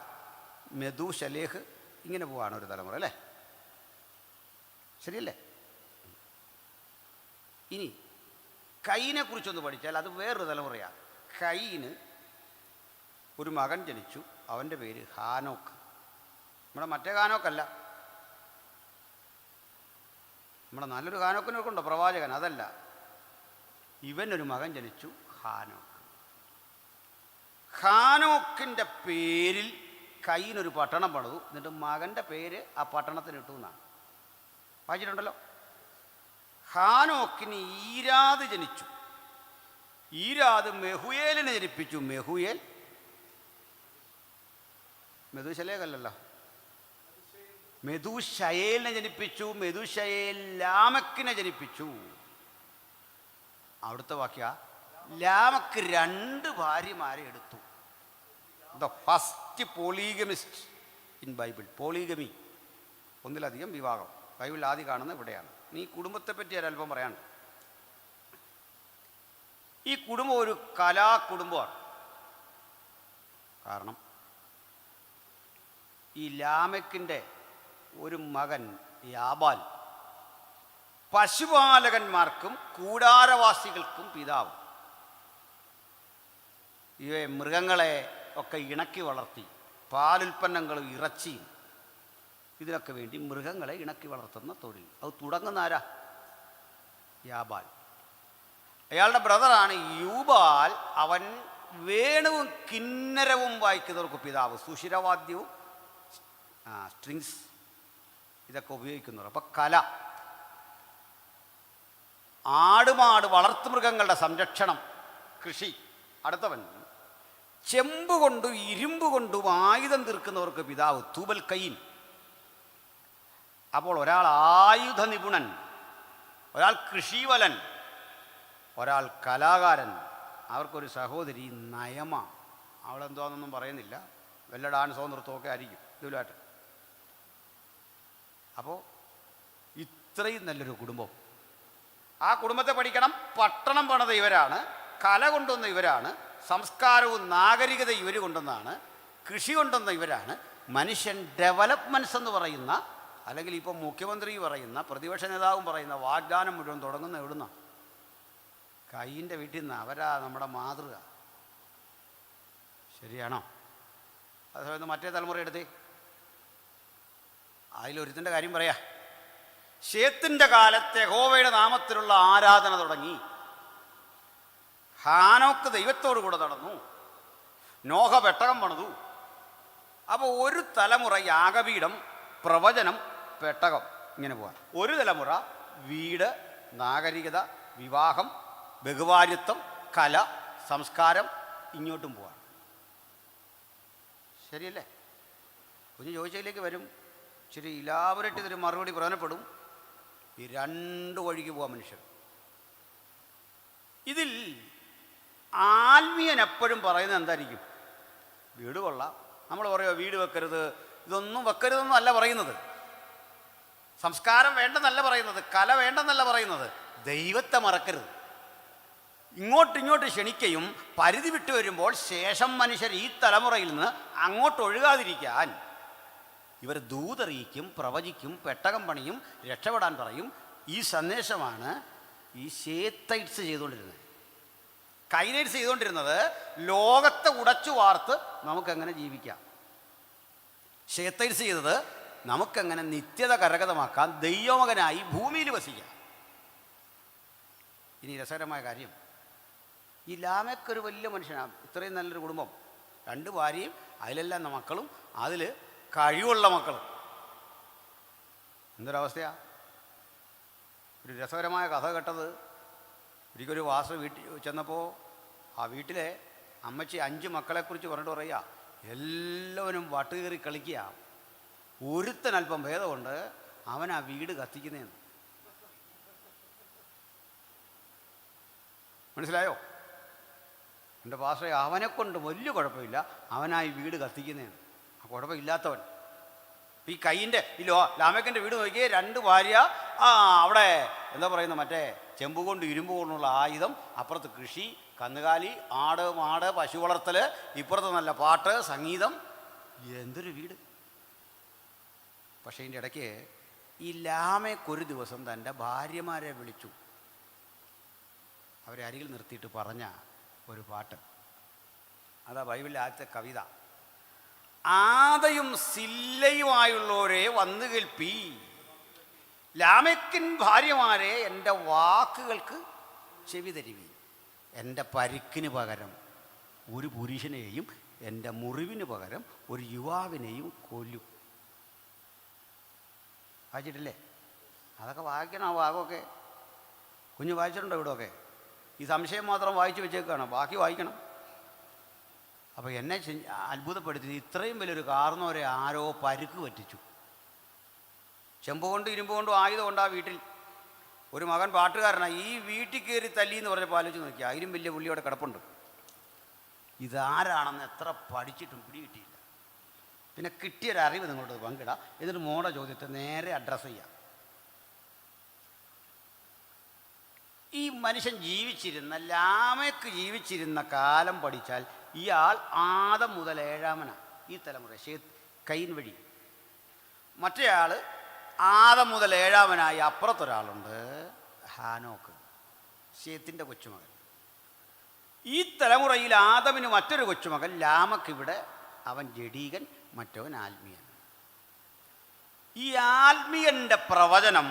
മെഥൂശലേഹ്, ഇങ്ങനെ പോവാണ് ഒരു തലമുറ അല്ലേ? ശരിയല്ലേ? ഇനി കയ്യിനെ കുറിച്ചൊന്ന് പഠിച്ചാൽ അത് വേറൊരു തലമുറയാണ്. കയ്യിന് ഒരു മകൻ ജനിച്ചു, അവൻ്റെ പേര് ഹാനോക്ക്. നമ്മുടെ മറ്റേ ഹാനോക്കല്ല, നമ്മുടെ നല്ലൊരു ഹാനോക്കിനൊക്കെ ഉണ്ടോ പ്രവാചകൻ, അതല്ല. ഇവനൊരു മകൻ ജനിച്ചു, ഹാനോക്ക്. ഹാനോക്കിൻ്റെ പേരിൽ കയ്യിനൊരു പട്ടണം പണിതു, എന്നിട്ട് മകൻ്റെ പേര് ആ പട്ടണത്തിന് ഇട്ടു എന്നാണ് വായിച്ചിട്ടുണ്ടല്ലോ. ഹാനോക്കിന് ഈരാദ് ജനിച്ചു. ഈരാദ് മെഹുയേലിനെ ജനിപ്പിച്ചു. മെഹുയേൽ മെഥൂശലേഖല്ലല്ലോ, മെഥൂശയേലിനെ ജനിപ്പിച്ചു. മെഥൂശയേൽ ലാമക്കിനെ ജനിപ്പിച്ചു. അവിടുത്തെ വാക്യ ലാമക്ക് 2 ഭാര്യമാരെ എടുത്തു. The first polygamist in Bible. Polygamy, ഒന്നിലധികം വിവാഹം, ബൈബിളിൽ ആദ്യം കാണുന്നത് ഇവിടെയാണ്. നീ കുടുംബത്തെ പറ്റി ഒരല്പം പറയാനുണ്ട്. ഈ കുടുംബം ഒരു കലാകുടുംബമാണ്. കാരണം ഈ ലാമെക്കിൻ്റെ ഒരു മകൻ യാബാൽ പശുപാലകന്മാർക്കും കൂടാരവാസികൾക്കും പിതാവ്. ഈ മൃഗങ്ങളെ ഒക്കെ ഇണക്കി വളർത്തി, പാലുൽപ്പന്നങ്ങളും ഇറച്ചിയും ഇതിനൊക്കെ വേണ്ടി മൃഗങ്ങളെ ഇണക്കി വളർത്തുന്ന തൊഴിൽ. അത് തുടങ്ങുന്ന ആരാ? യാബാൽ. അയാളുടെ ബ്രദറാണ് യൂബാൽ. അവൻ വേണുവും കിന്നരവും വായിക്കുന്നവർക്ക് പിതാവ്. സുഷിരവാദ്യവും സ്ട്രിങ്സ് ഇതൊക്കെ ഉപയോഗിക്കുന്നവർ. അപ്പം കല, ആടുമാട് വളർത്തുമൃഗങ്ങളുടെ സംരക്ഷണം, കൃഷി. അടുത്തവൻ ചെമ്പ് കൊണ്ടും ഇരുമ്പ് കൊണ്ടും ആയുധം തീർക്കുന്നവർക്ക് പിതാവ് തൂബൽ കയ്യൻ. അപ്പോൾ ഒരാൾ ആയുധ നിപുണൻ, ഒരാൾ കൃഷിവലൻ, ഒരാൾ കലാകാരൻ. അവർക്കൊരു സഹോദരി നയമ. അവളെന്തോന്നൊന്നും പറയുന്നില്ല, വല്ല ഡാൻസോ നൃത്തമൊക്കെ ആയിരിക്കും ഇതിലായിട്ട്. അപ്പോൾ ഇത്രയും നല്ലൊരു കുടുംബം. ആ കുടുംബത്തെ പഠിക്കണം. പട്ടണം പണിത ഇവരാണ്, കല കൊണ്ടുവന്ന ഇവരാണ്, സംസ്കാരവും നാഗരികതയും ഇവർ കൊണ്ടുവന്നാണ്, കൃഷി കൊണ്ടുവന്ന ഇവരാണ്. മനുഷ്യൻ ഡെവലപ്മെൻറ്റ്സ് എന്ന് പറയുന്ന, അല്ലെങ്കിൽ ഇപ്പോൾ മുഖ്യമന്ത്രി പറയുന്ന, പ്രതിപക്ഷ നേതാവും പറയുന്ന വാഗ്ദാനം മുഴുവൻ തുടങ്ങുന്ന എവിടുന്ന? കയ്യിൻ്റെ വീട്ടിൽ നിന്ന്. അവരാ നമ്മുടെ മാതൃക. ശരിയാണോ? അതേസമയത്ത് മറ്റേ തലമുറ എടുത്തേ, അതിലൊരുത്തിൻ്റെ കാര്യം പറയാ. ശേത്തിൻ്റെ കാലത്ത് യഹോവയുടെ നാമത്തിലുള്ള ആരാധന തുടങ്ങി. ഹാനോക്ക് ദൈവത്തോടു കൂടെ നടന്നു. നോഹ പെട്ടകം പണിതു. അപ്പോൾ ഒരു തലമുറ യാഗപീഠം, പ്രവചനം, പെട്ടകം, ഇങ്ങനെ പോവാം. ഒരു തലമുറ വീട്, നാഗരികത, വിവാഹം, ബഹുഭാര്യത്വം, കല, സംസ്കാരം, ഇങ്ങോട്ടും പോവാം. ശരിയല്ലേ? കുഞ്ഞ് ചോദിച്ചതിലേക്ക് വരും. ശരി, ഇലാബറേറ്റ് ഇതൊരു മറുപടി പ്രധാനപ്പെടും. ഈ 2 വഴിക്ക് പോവാം മനുഷ്യർ. ഇതിൽ ആത്മീയൻ എപ്പോഴും പറയുന്നത് എന്തായിരിക്കും? വീട് കൊള്ളാം. നമ്മൾ പറയുമോ വീട് വെക്കരുത്, ഇതൊന്നും വെക്കരുതെന്നും അല്ല പറയുന്നത്. സംസ്കാരം വേണ്ടെന്നല്ല പറയുന്നത്, കല വേണ്ടെന്നല്ല പറയുന്നത്. ദൈവത്തെ മറക്കരുത്. ഇങ്ങോട്ട് ക്ഷണിക്കുകയും പരിധി വിട്ടു വരുമ്പോൾ ശേഷം മനുഷ്യർ ഈ തലമുറയിൽ നിന്ന് അങ്ങോട്ട് ഒഴുകാതിരിക്കാൻ ഇവർ ദൂതറിയിക്കും, പ്രവചിക്കും, പെട്ടകം പണിയും, രക്ഷപ്പെടാൻ പറയും. ഈ സന്ദേശമാണ് ഈ ശേത്തൈറ്റ്സ് ചെയ്തുകൊണ്ടിരുന്നത്. കൈനൈറ്റ്സ് ചെയ്തുകൊണ്ടിരുന്നത് ലോകത്തെ ഉടച്ചു വാർത്ത് നമുക്കെങ്ങനെ ജീവിക്കാം. ശേത്തൈറ്റ്സ് ചെയ്തത് നമുക്കെങ്ങനെ നിത്യത കരഗതമാക്കാം, ദൈവമകനായി ഭൂമിയിൽ വസിക്കാം. ഇനി രസകരമായ കാര്യം, ഈ ലാമെക്കൊരു വലിയ മനുഷ്യനാണ്. ഇത്രയും നല്ലൊരു കുടുംബം, 2 ഭാര്യയും, അതിലെല്ലാം മക്കളും, അതിൽ കഴിവുള്ള മക്കളും. എന്തൊരവസ്ഥയാ! ഒരു രസകരമായ കഥ കേട്ടത്, ഒരിക്കലൊരു വാസു വീട്ടിൽ ചെന്നപ്പോൾ ആ വീട്ടിലെ അമ്മച്ചി 5 മക്കളെക്കുറിച്ച് പറഞ്ഞിട്ട് പറയുക, എല്ലാവരും വട്ടുകയറി കളിക്കുക, ഒരുത്തനല്പം ഭേദമുണ്ട്, അവൻ ആ വീട് കത്തിക്കുന്നതെന്ന്. മനസ്സിലായോ? എൻ്റെ പാസ്റ്ററെ അവനെക്കൊണ്ട് വലിയ കുഴപ്പമില്ല, അവനായി വീട് കത്തിക്കുന്നതാണ് ആ കുഴപ്പമില്ലാത്തവൻ. ഈ കൈയിൻ്റെ ഈ ലാമേക്കൻ്റെ വീട് നോക്കിയേ, 2 ഭാര്യ, അവിടെ എന്താ പറയുന്നത്, മറ്റേ ചെമ്പ് കൊണ്ട് ഇരുമ്പ് കൊണ്ടുള്ള ആയുധം, അപ്പുറത്ത് കൃഷി, കന്നുകാലി, ആട് മാട്, പശു വളർത്തൽ, ഇപ്പുറത്ത് നല്ല പാട്ട് സംഗീതം, എന്തൊരു വീട്. പക്ഷേ ഇതിൻ്റെ ഇടയ്ക്ക് ഈ ലാമേക്കൊരു ദിവസം തൻ്റെ ഭാര്യമാരെ വിളിച്ചു, അവരെ അരികിൽ നിർത്തിയിട്ട് പറഞ്ഞ ഒരു പാട്ട്, അതാ ബൈബിളിലെ ആദ്യത്തെ കവിത. ആദയും സില്ലയുമായുള്ളവരെ വന്നു കേൾപ്പി, ലാമെക്കിൻ ഭാര്യമാരെ എൻ്റെ വാക്കുകൾക്ക് ചെവി തരുവി. എൻ്റെ പരിക്കിന് പകരം ഒരു പുരുഷനെയും എൻ്റെ മുറിവിന് പകരം ഒരു യുവാവിനെയും കൊല്ലും. വായിച്ചിട്ടില്ലേ? അതൊക്കെ വായിക്കണം. ആ ഭാഗമൊക്കെ കുഞ്ഞ് വായിച്ചിട്ടുണ്ടോ? ഇവിടെയൊക്കെ ഈ സംശയം മാത്രം വായിച്ചു വെച്ചേക്കാണ്, ബാക്കി വായിക്കണം. അപ്പോൾ എന്നെ അത്ഭുതപ്പെടുത്തി, ഇത്രയും വലിയൊരു കാർന്നോരെ ആരോ പരുക്ക് പറ്റിച്ചു. ചെമ്പ് കൊണ്ട് ഇരുമ്പ് കൊണ്ടും ആയുധം കൊണ്ട് ആ വീട്ടിൽ ഒരു മകൻ പാട്ടുകാരനാണ്. ഈ വീട്ടിൽ കയറി തല്ലി എന്ന് പറഞ്ഞപ്പോൾ ആലോചിച്ച് നോക്കി, അതിലും വലിയ പുള്ളിയോടെ കിടപ്പുണ്ട്. ഇതാരാണെന്ന് എത്ര പഠിച്ചിട്ടും പിടികിട്ടിയില്ല. പിന്നെ കിട്ടിയൊരറിവ് നിങ്ങളോട് പങ്കിടാം, എന്നിട്ട് മോടെ ചോദ്യത്തെ നേരെ അഡ്രസ്സ് ചെയ്യാം. ഈ മനുഷ്യൻ ജീവിച്ചിരുന്ന, ലാമേക്ക് ജീവിച്ചിരുന്ന കാലം പഠിച്ചാൽ ഇയാൾ ആദം മുതൽ 7-മനാണ് ഈ തലമുറ, കൈൻ വഴി. മറ്റേയാൾ ആദം മുതൽ 7-മനായി അപ്പുറത്തൊരാളുണ്ട്, ഹാനോക്ക്, ശേത്തിൻ്റെ കൊച്ചുമകൻ. ഈ തലമുറയിൽ ആദമിന് മറ്റൊരു കൊച്ചുമകൻ ലാമക്ക്. ഇവിടെ അവൻ ജഡീകൻ, മറ്റവൻ ആത്മീയൻ. ഈ ആത്മീയൻ്റെ പ്രവചനം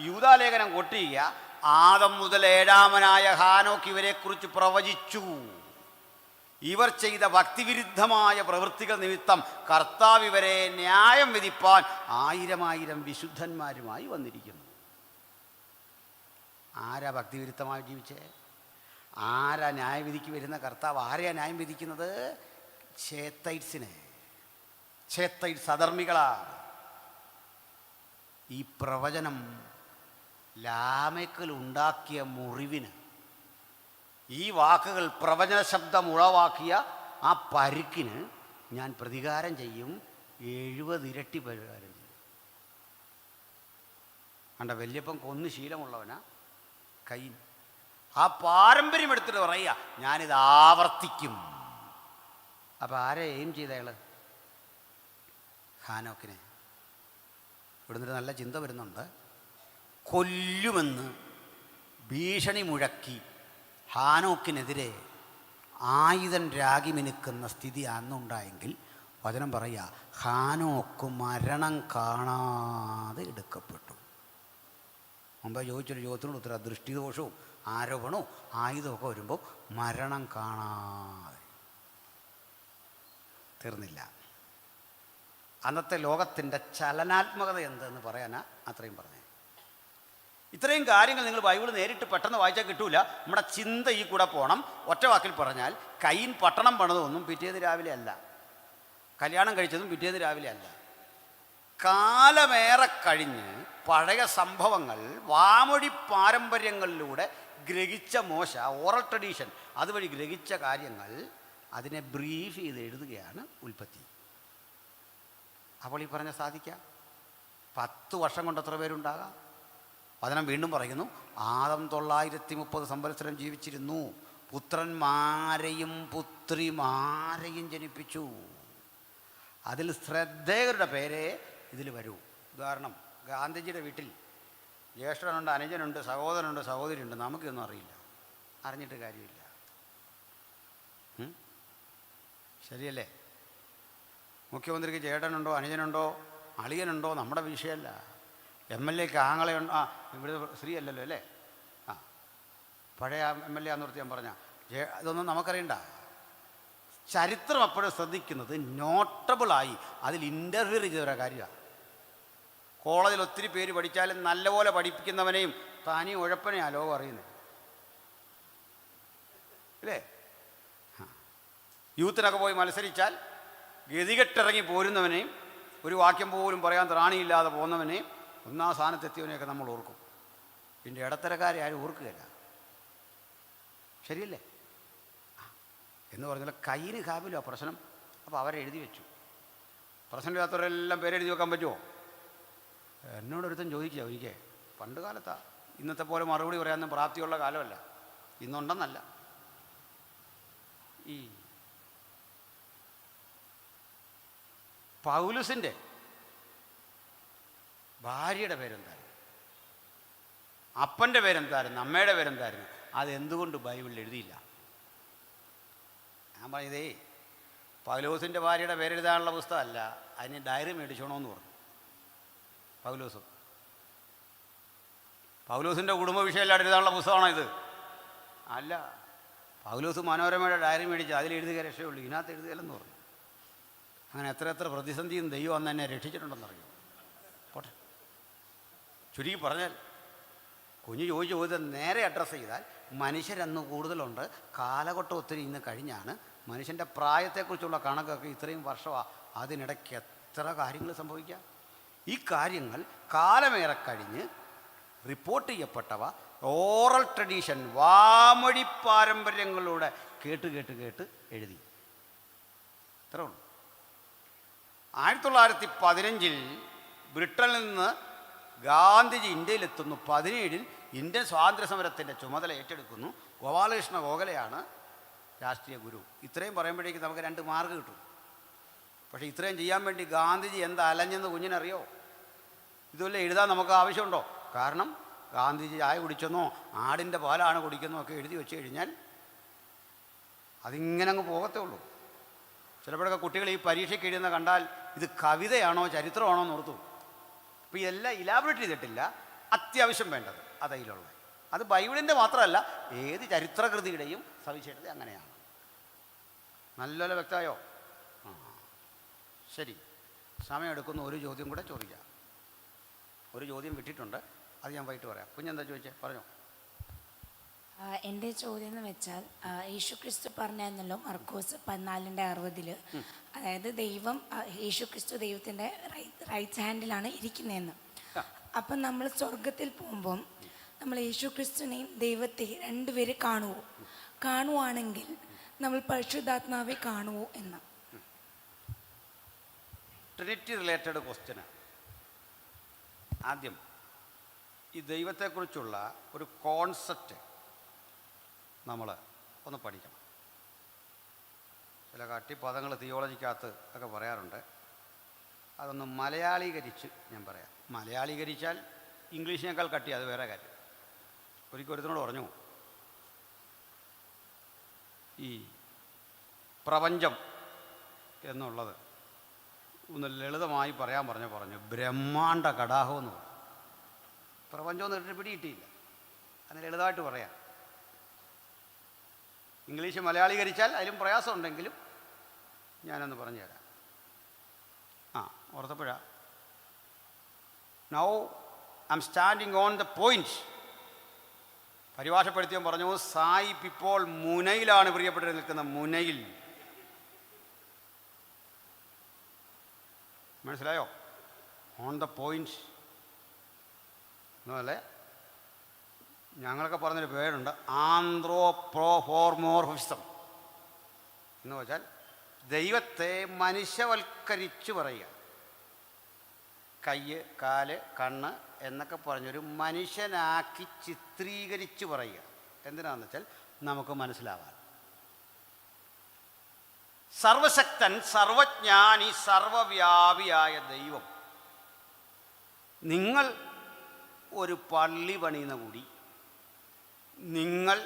യൂദാലേഖനം കൊട്ടിയ ആദം മുതൽ 7-മനായ ഹാനോക്ക് ഇവരെക്കുറിച്ച് പ്രവചിച്ചു. ഇവർ ചെയ്ത ഭക്തിവിരുദ്ധമായ പ്രവൃത്തികൾ നിമിത്തം കർത്താവ് ഇവരെ ന്യായം വിധിപ്പാൻ 1000 വിശുദ്ധന്മാരുമായി വന്നിരിക്കുന്നു. ആരാ ഭക്തിവിരുദ്ധമായി ജീവിച്ചേ? ആരാ ന്യായവിധിക്ക് വരുന്ന കർത്താവ്? ആരെയാ ന്യായം വിധിക്കുന്നത്? ഛേത്തൈറ്റ്സിനെ. ഛേത്തൈറ്റ്സ് അധർമ്മികളാണ്. ഈ പ്രവചനം ലാമെക്കിൽ ഉണ്ടാക്കിയ മുറിവിന്, ഈ വാക്കുകൾ പ്രവചന ശബ്ദം ഉളവാക്കിയ ആ പരുക്കിന് ഞാൻ പ്രതികാരം ചെയ്യും, 70 ഇരട്ടി പ്രതികാരം ചെയ്യും. കണ്ട, വല്യപ്പൻ കൊന്നു ശീലമുള്ളവനാ കൈൻ. ആ പാരമ്പര്യം എടുത്തിട്ട് പറയുക, ഞാനിത് ആവർത്തിക്കും. അപ്പം ആരെ എയിം ചെയ്ത അയാൾ? ഹാനോക്കിനെ. ഇവിടുന്നൊരു നല്ല ചിന്ത വരുന്നുണ്ട്. കൊല്ലുമെന്ന് ഭീഷണി മുഴക്കി ഹാനോക്കിനെതിരെ ആയുധൻ രാഗി മിനുക്കുന്ന സ്ഥിതി അന്നുണ്ടായെങ്കിൽ വചനം പറയുക, ഹാനോക്ക് മരണം കാണാതെ എടുക്കപ്പെട്ടു. മുമ്പേ ചോദിച്ചൊരു ചോദ്യത്തിനോട് ഉത്തരം, ദൃഷ്ടിദോഷവും ആരോപണവും ആയുധമൊക്കെ വരുമ്പോൾ മരണം കാണാതെ. തീർന്നില്ല. അന്നത്തെ ലോകത്തിൻ്റെ ചലനാത്മകത എന്തെന്ന് പറയാനാ അത്രയും പറഞ്ഞേ. ഇത്രയും കാര്യങ്ങൾ നിങ്ങൾ ബൈബിൾ നേരിട്ട് പെട്ടെന്ന് വായിച്ചാൽ കിട്ടൂല. നമ്മുടെ ചിന്ത ഈ കൂടെ പോകണം. ഒറ്റ വാക്കിൽ പറഞ്ഞാൽ, കൈൻ പട്ടണം പണിതൊന്നും പിറ്റേന്ന് രാവിലെ അല്ല, കല്യാണം കഴിച്ചതും പിറ്റേന്ന് രാവിലെ അല്ല. കാലമേറെ കഴിഞ്ഞ് പഴയ സംഭവങ്ങൾ വാമൊഴി പാരമ്പര്യങ്ങളിലൂടെ ഗ്രഹിച്ച മോശ, ഓറൽ ട്രഡീഷൻ, അതുവഴി ഗ്രഹിച്ച കാര്യങ്ങൾ അതിനെ ബ്രീഫ് ചെയ്ത് എഴുതുകയാണ് ഉൽപ്പത്തി. അപ്പോൾ ഈ പറഞ്ഞ സാധിക്കാം. 10 വർഷം കൊണ്ട് എത്ര പേരുണ്ടാകാം? വചനം വീണ്ടും പറയുന്നു, ആദം 930 സംവത്സരം ജീവിച്ചിരുന്നു, പുത്രന്മാരെയും പുത്രിമാരെയും ജനിപ്പിച്ചു. അതിൽ ശ്രദ്ധേയരുടെ പേരെ ഇതിൽ വരൂ. ഉദാഹരണം, ഗാന്ധിജിയുടെ വീട്ടിൽ ജ്യേഷ്ഠനുണ്ട്, അനുജനുണ്ട്, സഹോദരനുണ്ട്, സഹോദരിയുണ്ട്. നമുക്കൊന്നും അറിയില്ല, അറിഞ്ഞിട്ട് കാര്യമില്ല. ശരിയല്ലേ? മുഖ്യമന്ത്രിക്ക് ചേട്ടനുണ്ടോ, അനുജനുണ്ടോ, അളിയനുണ്ടോ നമ്മുടെ വിഷയമല്ല. MLAക്ക് ആങ്ങളെയുണ്ടോ? ഇവിടെ സ്ത്രീ അല്ലല്ലോ അല്ലേ? പഴയ MLA ആന്ന് നിർത്തി ഞാൻ പറഞ്ഞ ഇതൊന്നും നമുക്കറിയണ്ട. ചരിത്രം അപ്പോഴും ശ്രദ്ധിക്കുന്നത് നോട്ടബിളായി അതിൽ ഇൻ്റർഫിയർ ചെയ്തൊരു കാര്യമാണ്. കോളേജിൽ ഒത്തിരി പേര് പഠിച്ചാലും നല്ലപോലെ പഠിപ്പിക്കുന്നവനെയും താനീ ഉഴപ്പനെയാണ് ലോകം അറിയുന്നത്, അല്ലേ? യൂത്തിനൊക്കെ പോയി മത്സരിച്ചാൽ ഗതികെട്ടിറങ്ങി പോരുന്നവനെയും ഒരു വാക്യം പോലും പറയാൻ ത്രാണിയില്ലാതെ പോകുന്നവനെയും 1ാം സ്ഥാനത്തെത്തിയവനെയൊക്കെ നമ്മൾ ഓർക്കും. പിന്നെ ഇടത്തരക്കാരെ ആരും ഓർക്കുകയില്ല. ശരിയല്ലേ? എന്ന് പറഞ്ഞാൽ കയ്യിന് കാബിലോ പ്രശ്നം. അപ്പോൾ അവരെഴുതി വെച്ചു. പ്രശ്നമില്ലാത്തവരെല്ലാം പേരെഴുതി വെക്കാൻ പറ്റുമോ? എന്നോടൊരുത്തൻ ചോദിക്കുക ഒരിക്കൽ, പണ്ട് കാലത്താണ്, ഇന്നത്തെ പോലെ മറുപടി പറയാനൊന്നും പ്രാപ്തിയുള്ള കാലമല്ല, ഇന്നുണ്ടെന്നല്ല. ഈ പൗലുസിൻ്റെ ഭാര്യയുടെ പേരെന്തായിരുന്നു, അപ്പൻ്റെ പേരെന്തായിരുന്നു, അമ്മയുടെ പേരെന്തായിരുന്നു, അതെന്തുകൊണ്ട് ബൈബിളിൽ എഴുതിയില്ല? ഞാൻ പറഞ്ഞതേ, പൗലോസിൻ്റെ ഭാര്യയുടെ പേരെഴുതാനുള്ള പുസ്തകമല്ല, അതിന് ഡയറി മേടിച്ചോണമെന്ന് പറഞ്ഞു. പൗലോസിൻ്റെ കുടുംബ വിഷയമെല്ലാം എഴുതാനുള്ള പുസ്തകമാണോ ഇത്? അല്ല. പൗലോസ് മനോരമയുടെ ഡയറി മേടിച്ച് അതിലെഴുതുക രക്ഷയുള്ളൂ, ഇതിനകത്ത് എഴുതുകയല്ലെന്ന് പറഞ്ഞു. അങ്ങനെ എത്ര പ്രതിസന്ധിയും ദൈവം അന്ന് എന്നെ രക്ഷിച്ചിട്ടുണ്ടെന്നറിയോ? പോട്ടെ. ചുരുക്കി പറഞ്ഞാൽ, കുഞ്ഞ് ചോദിച്ച ചോദ്യം നേരെ അഡ്രസ്സ് ചെയ്താൽ, മനുഷ്യരന്ന് കൂടുതലുണ്ട്, കാലഘട്ടം ഒത്തിരി ഇന്ന് കഴിഞ്ഞാണ്. മനുഷ്യൻ്റെ പ്രായത്തെക്കുറിച്ചുള്ള കണക്കൊക്കെ ഇത്രയും വർഷമാണ്. അതിനിടയ്ക്ക് എത്ര കാര്യങ്ങൾ സംഭവിക്കാം. ഈ കാര്യങ്ങൾ കാലമേറെ കഴിഞ്ഞ് റിപ്പോർട്ട് ചെയ്യപ്പെട്ടവ ഓറൽ ട്രഡീഷൻ, വാമൊഴി പാരമ്പര്യങ്ങളിലൂടെ കേട്ട് എഴുതി. ഇത്രേ ഉള്ളൂ. 1915 ബ്രിട്ടനിൽ നിന്ന് ഗാന്ധിജി ഇന്ത്യയിലെത്തുന്നു. 17 ഇന്ത്യൻ സ്വാതന്ത്ര്യ സമരത്തിൻ്റെ ചുമതല ഏറ്റെടുക്കുന്നു. ഗോപാലകൃഷ്ണ ഗോഖലെയാണ് രാഷ്ട്രീയ ഗുരു. ഇത്രയും പറയുമ്പോഴേക്കും നമുക്ക് 2 മാർക്ക് കിട്ടും. പക്ഷേ ഇത്രയും ചെയ്യാൻ വേണ്ടി ഗാന്ധിജി എന്താ അലഞ്ഞെന്ന് കുഞ്ഞിനറിയോ? ഇതുവല്ല എഴുതാൻ നമുക്ക് ആവശ്യമുണ്ടോ? കാരണം ഗാന്ധിജി ചായ കുടിച്ചെന്നോ ആടിൻ്റെ പാലാണ് കുടിക്കുന്നോ ഒക്കെ എഴുതി വെച്ച് കഴിഞ്ഞാൽ അതിങ്ങനെ അങ്ങ് പോകത്തേ ഉള്ളൂ. ചിലപ്പോഴൊക്കെ കുട്ടികൾ ഈ പരീക്ഷയ്ക്ക് എഴുതുന്ന കണ്ടാൽ ഇത് കവിതയാണോ ചരിത്രമാണോ എന്ന് ഓർത്തു. അപ്പോൾ ഇതെല്ലാം ഇലാബറേറ്റ് ചെയ്തിട്ടില്ല. അത്യാവശ്യം വേണ്ടത് അതതിലുള്ളത്. അത് ബൈബിളിൻ്റെ മാത്രമല്ല, ഏത് ചരിത്രകൃതിയുടെയും സവിശേഷത അങ്ങനെയാണ്. നല്ലപോലെ വ്യക്തമായോ? ശരി, സമയമെടുക്കുന്ന ഒരു ചോദ്യം കൂടെ ചോദിക്കാം. ഒരു ചോദ്യം വിട്ടിട്ടുണ്ട്, അത് ഞാൻ വൈകിട്ട് പറയാം. കുഞ്ഞെന്താ ചോദിച്ചേ? പറഞ്ഞോ. എൻ്റെ ചോദ്യം എന്ന് വെച്ചാൽ, യേശുക്രിസ്തു പറഞ്ഞായിരുന്നല്ലോ മർക്കോസ് 14:60, അതായത് ദൈവം, യേശുക്രിസ്തു ദൈവത്തിൻ്റെ റൈറ്റ് ഹാൻഡിലാണ് ഇരിക്കുന്നതെന്ന്. അപ്പം നമ്മൾ സ്വർഗത്തിൽ പോകുമ്പം നമ്മൾ യേശുക്രിസ്തുവിനെയും ദൈവത്തെ രണ്ടുപേരെ കാണുവാണെങ്കിൽ നമ്മൾ പരിശുദ്ധാത്മാവെ കാണുവോ എന്ന്. Trinity related question. ആദ്യം ഈ ദൈവത്തെക്കുറിച്ചുള്ള ഒരു കോൺസെപ്റ്റ് നമ്മൾ ഒന്ന് പഠിക്കണം. ചില കട്ടിപ്പദങ്ങൾ തിയോളജിക്കകത്ത് ഒക്കെ പറയാറുണ്ട്. അതൊന്ന് മലയാളീകരിച്ച് ഞാൻ പറയാം. മലയാളീകരിച്ചാൽ ഇംഗ്ലീഷിനേക്കാൾ കട്ടി, അത് വേറെ കാര്യം. ഒരുത്തനോട് പറഞ്ഞു, ഈ പ്രപഞ്ചം എന്നുള്ളത് ഒന്ന് ലളിതമായി പറയാൻ പറഞ്ഞു ബ്രഹ്മാണ്ട കടാഹം എന്ന് പറഞ്ഞു. പ്രപഞ്ചം എന്ന് കേട്ടിട്ട് പിടിയിട്ടില്ല, അതിന് ലളിതമായിട്ട് പറയാം. ഇംഗ്ലീഷ് മലയാളീകരിച്ചാൽ അതിലും പ്രയാസമുണ്ടെങ്കിലും ഞാനൊന്ന് പറഞ്ഞു തരാം. ഓർത്തപ്പോഴാ, now I am standing on the point. പരിഭാഷപ്പെടുത്തിയാൽ പറഞ്ഞു, സായിപ്പ് ഇപ്പോൾ മുനയിലാണ് പ്രിയപ്പെട്ട് നിൽക്കുന്ന, മുനയിൽ. മനസ്സിലായോ? ഓൺ ദ പോയിന്റ് എന്നല്ലേ ഞങ്ങളൊക്കെ പറഞ്ഞൊരു പേരുണ്ട്, ആന്ത്രോപ്രോഫോർമോർഫിസം എന്ന് വെച്ചാൽ ദൈവത്തെ മനുഷ്യവൽക്കരിച്ച് പറയുക. കയ്യ്, കാല്, കണ്ണ് എന്നൊക്കെ പറഞ്ഞൊരു മനുഷ്യനാക്കി ചിത്രീകരിച്ച് പറയുക. എന്തിനാണെന്ന് വെച്ചാൽ നമുക്ക് മനസ്സിലാവാൻ. സർവശക്തൻ, സർവജ്ഞാനി, സർവവ്യാപിയായ ദൈവം നിങ്ങൾ ഒരു പള്ളി പണിയുന്ന കൂടി, നിങ്ങൾ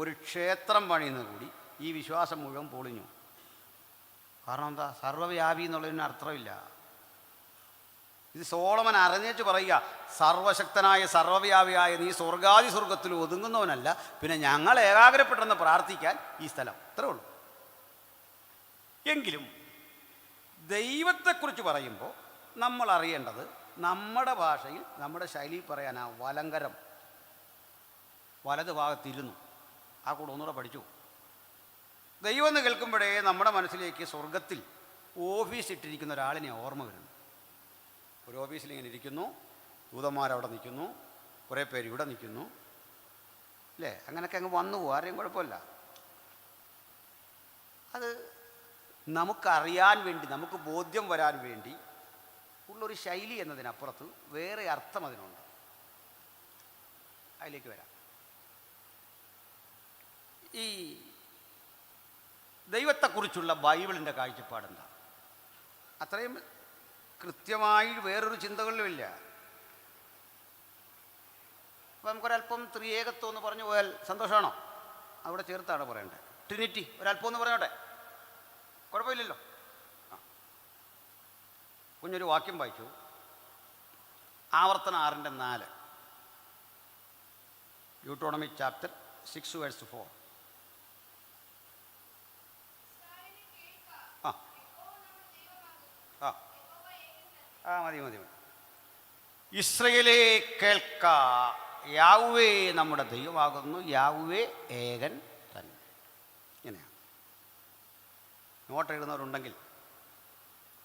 ഒരു ക്ഷേത്രം പണിയുന്ന കൂടി ഈ വിശ്വാസം മുഴുവൻ പൊളിഞ്ഞു. കാരണം എന്താ? സർവവ്യാപി എന്നുള്ളതിന് അർത്ഥമില്ല. ഇത് സോളമൻ അറിഞ്ഞേച്ച് പറയുക, സർവശക്തനായ സർവവ്യാപിയായ നീ സ്വർഗാദി സ്വർഗത്തിൽ ഒതുങ്ങുന്നവനല്ല, പിന്നെ ഞങ്ങൾ ഏകാഗ്രപ്പെട്ടെന്ന് പ്രാർത്ഥിക്കാൻ ഈ സ്ഥലം. ഇത്രേ ഉള്ളൂ. എങ്കിലും ദൈവത്തെക്കുറിച്ച് പറയുമ്പോൾ നമ്മൾ അറിയേണ്ടത് നമ്മുടെ ഭാഷയിൽ നമ്മുടെ ശൈലിയിൽ പറയാനാ വലങ്കരം, വലത് ഭാഗത്തിരുന്നു. ആ കൂടെ ഒന്നുകൂടെ പഠിച്ചു. ദൈവം എന്ന് കേൾക്കുമ്പോഴേ നമ്മുടെ മനസ്സിലേക്ക് സ്വർഗത്തിൽ ഓഫീസ് ഇട്ടിരിക്കുന്ന ഒരാളിനെ ഓർമ്മ വരുന്നു. ഒരു ഓഫീസിൽ ഇങ്ങനെ ഇരിക്കുന്നു, ദൂതന്മാരവിടെ നിൽക്കുന്നു, കുറേ പേര് ഇവിടെ നിൽക്കുന്നു, അല്ലേ? അങ്ങനെയൊക്കെ അങ്ങ് വന്നു പോകും, ആരെയും കുഴപ്പമില്ല. അത് നമുക്കറിയാൻ വേണ്ടി, നമുക്ക് ബോധ്യം വരാൻ വേണ്ടി ഉള്ളൊരു ശൈലി എന്നതിനപ്പുറത്ത് വേറെ അർത്ഥം അതിനുണ്ട്. അതിലേക്ക് വരാം. ഈ ദൈവത്തെക്കുറിച്ചുള്ള ബൈബിളിൻ്റെ കാഴ്ചപ്പാടെന്താ? അത്രയും കൃത്യമായി വേറൊരു ചിന്തകളിലുമില്ല. അപ്പം നമുക്കൊരല്പം ത്രിയേകത്വം എന്ന് പറഞ്ഞു പോയാൽ സന്തോഷമാണോ? അവിടെ ചേർത്താണ് പറയേണ്ടത്. ട്രിനിറ്റി ഒരല്പം എന്ന് പറഞ്ഞോട്ടെ, കുഴപ്പമില്ലല്ലോ. കുഞ്ഞൊരു വാക്യം വായിച്ചു, ആവർത്തനം 6:4, യൂട്ടോണമി ചാപ്റ്റർ 6:4. മതി. ഇസ്രയേലേ കേൾക്ക, യാഹ്വേ നമ്മുടെ ദൈവമാകുന്നു, യാഹ്വേ ഏകൻ തന്നെ. ഇങ്ങനെയാണ്. നോട്ട് എഴുതുന്നവരുണ്ടെങ്കിൽ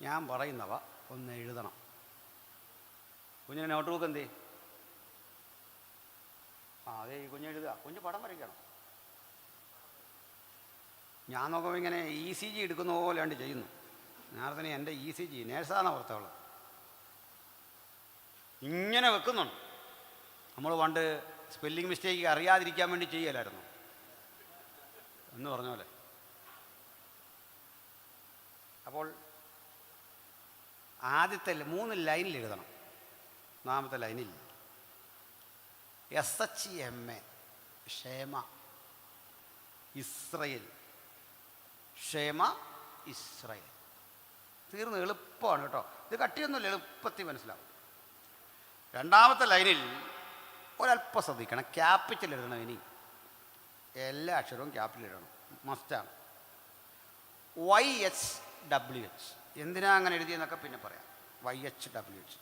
ഞാൻ പറയുന്നവ ഒന്ന് എഴുതണം. കുഞ്ഞിന് നോട്ട് ബുക്ക് എന്തേ? അതെ, ഈ കുഞ്ഞെഴുതുക. കുഞ്ഞ് പടം വരയ്ക്കണം. ഞാൻ നോക്കുമ്പോൾ ഇങ്ങനെ ECG എടുക്കുന്ന പോലെയാണ്ട് ചെയ്യുന്നു. നേരത്തെ എൻ്റെ ECG നേഴ്സാണ് പുറത്തുള്ളത്. ഇങ്ങനെ വെക്കുന്നുണ്ട്. നമ്മൾ പണ്ട് സ്പെല്ലിംഗ് മിസ്റ്റേക്ക് അറിയാതിരിക്കാൻ വേണ്ടി ചെയ്യലായിരുന്നു എന്ന് പറഞ്ഞ പോലെ. അപ്പോൾ ആദ്യത്തെ 3 ലൈനിൽ എഴുതണം. 4ാമത്തെ ലൈനിൽ SHMA, ക്ഷേമ ഇസ്രയേൽ, ക്ഷേമ ഇസ്രയേൽ. തീർന്ന് എളുപ്പമാണ് കേട്ടോ. ഇത് കട്ടിയൊന്നുമില്ല, എളുപ്പത്തിൽ മനസ്സിലാവും. 2ാമത്തെ ലൈനിൽ ഒരല്പം ശ്രദ്ധിക്കണം, ക്യാപിറ്റൽ എഴുതണം. ഇനി എല്ലാ അക്ഷരവും ക്യാപിറ്റൽ എഴുതണം, മസ്റ്റാണ്. YHWH. എന്തിനാ അങ്ങനെ എഴുതിയെന്നൊക്കെ പിന്നെ പറയാം. YHWH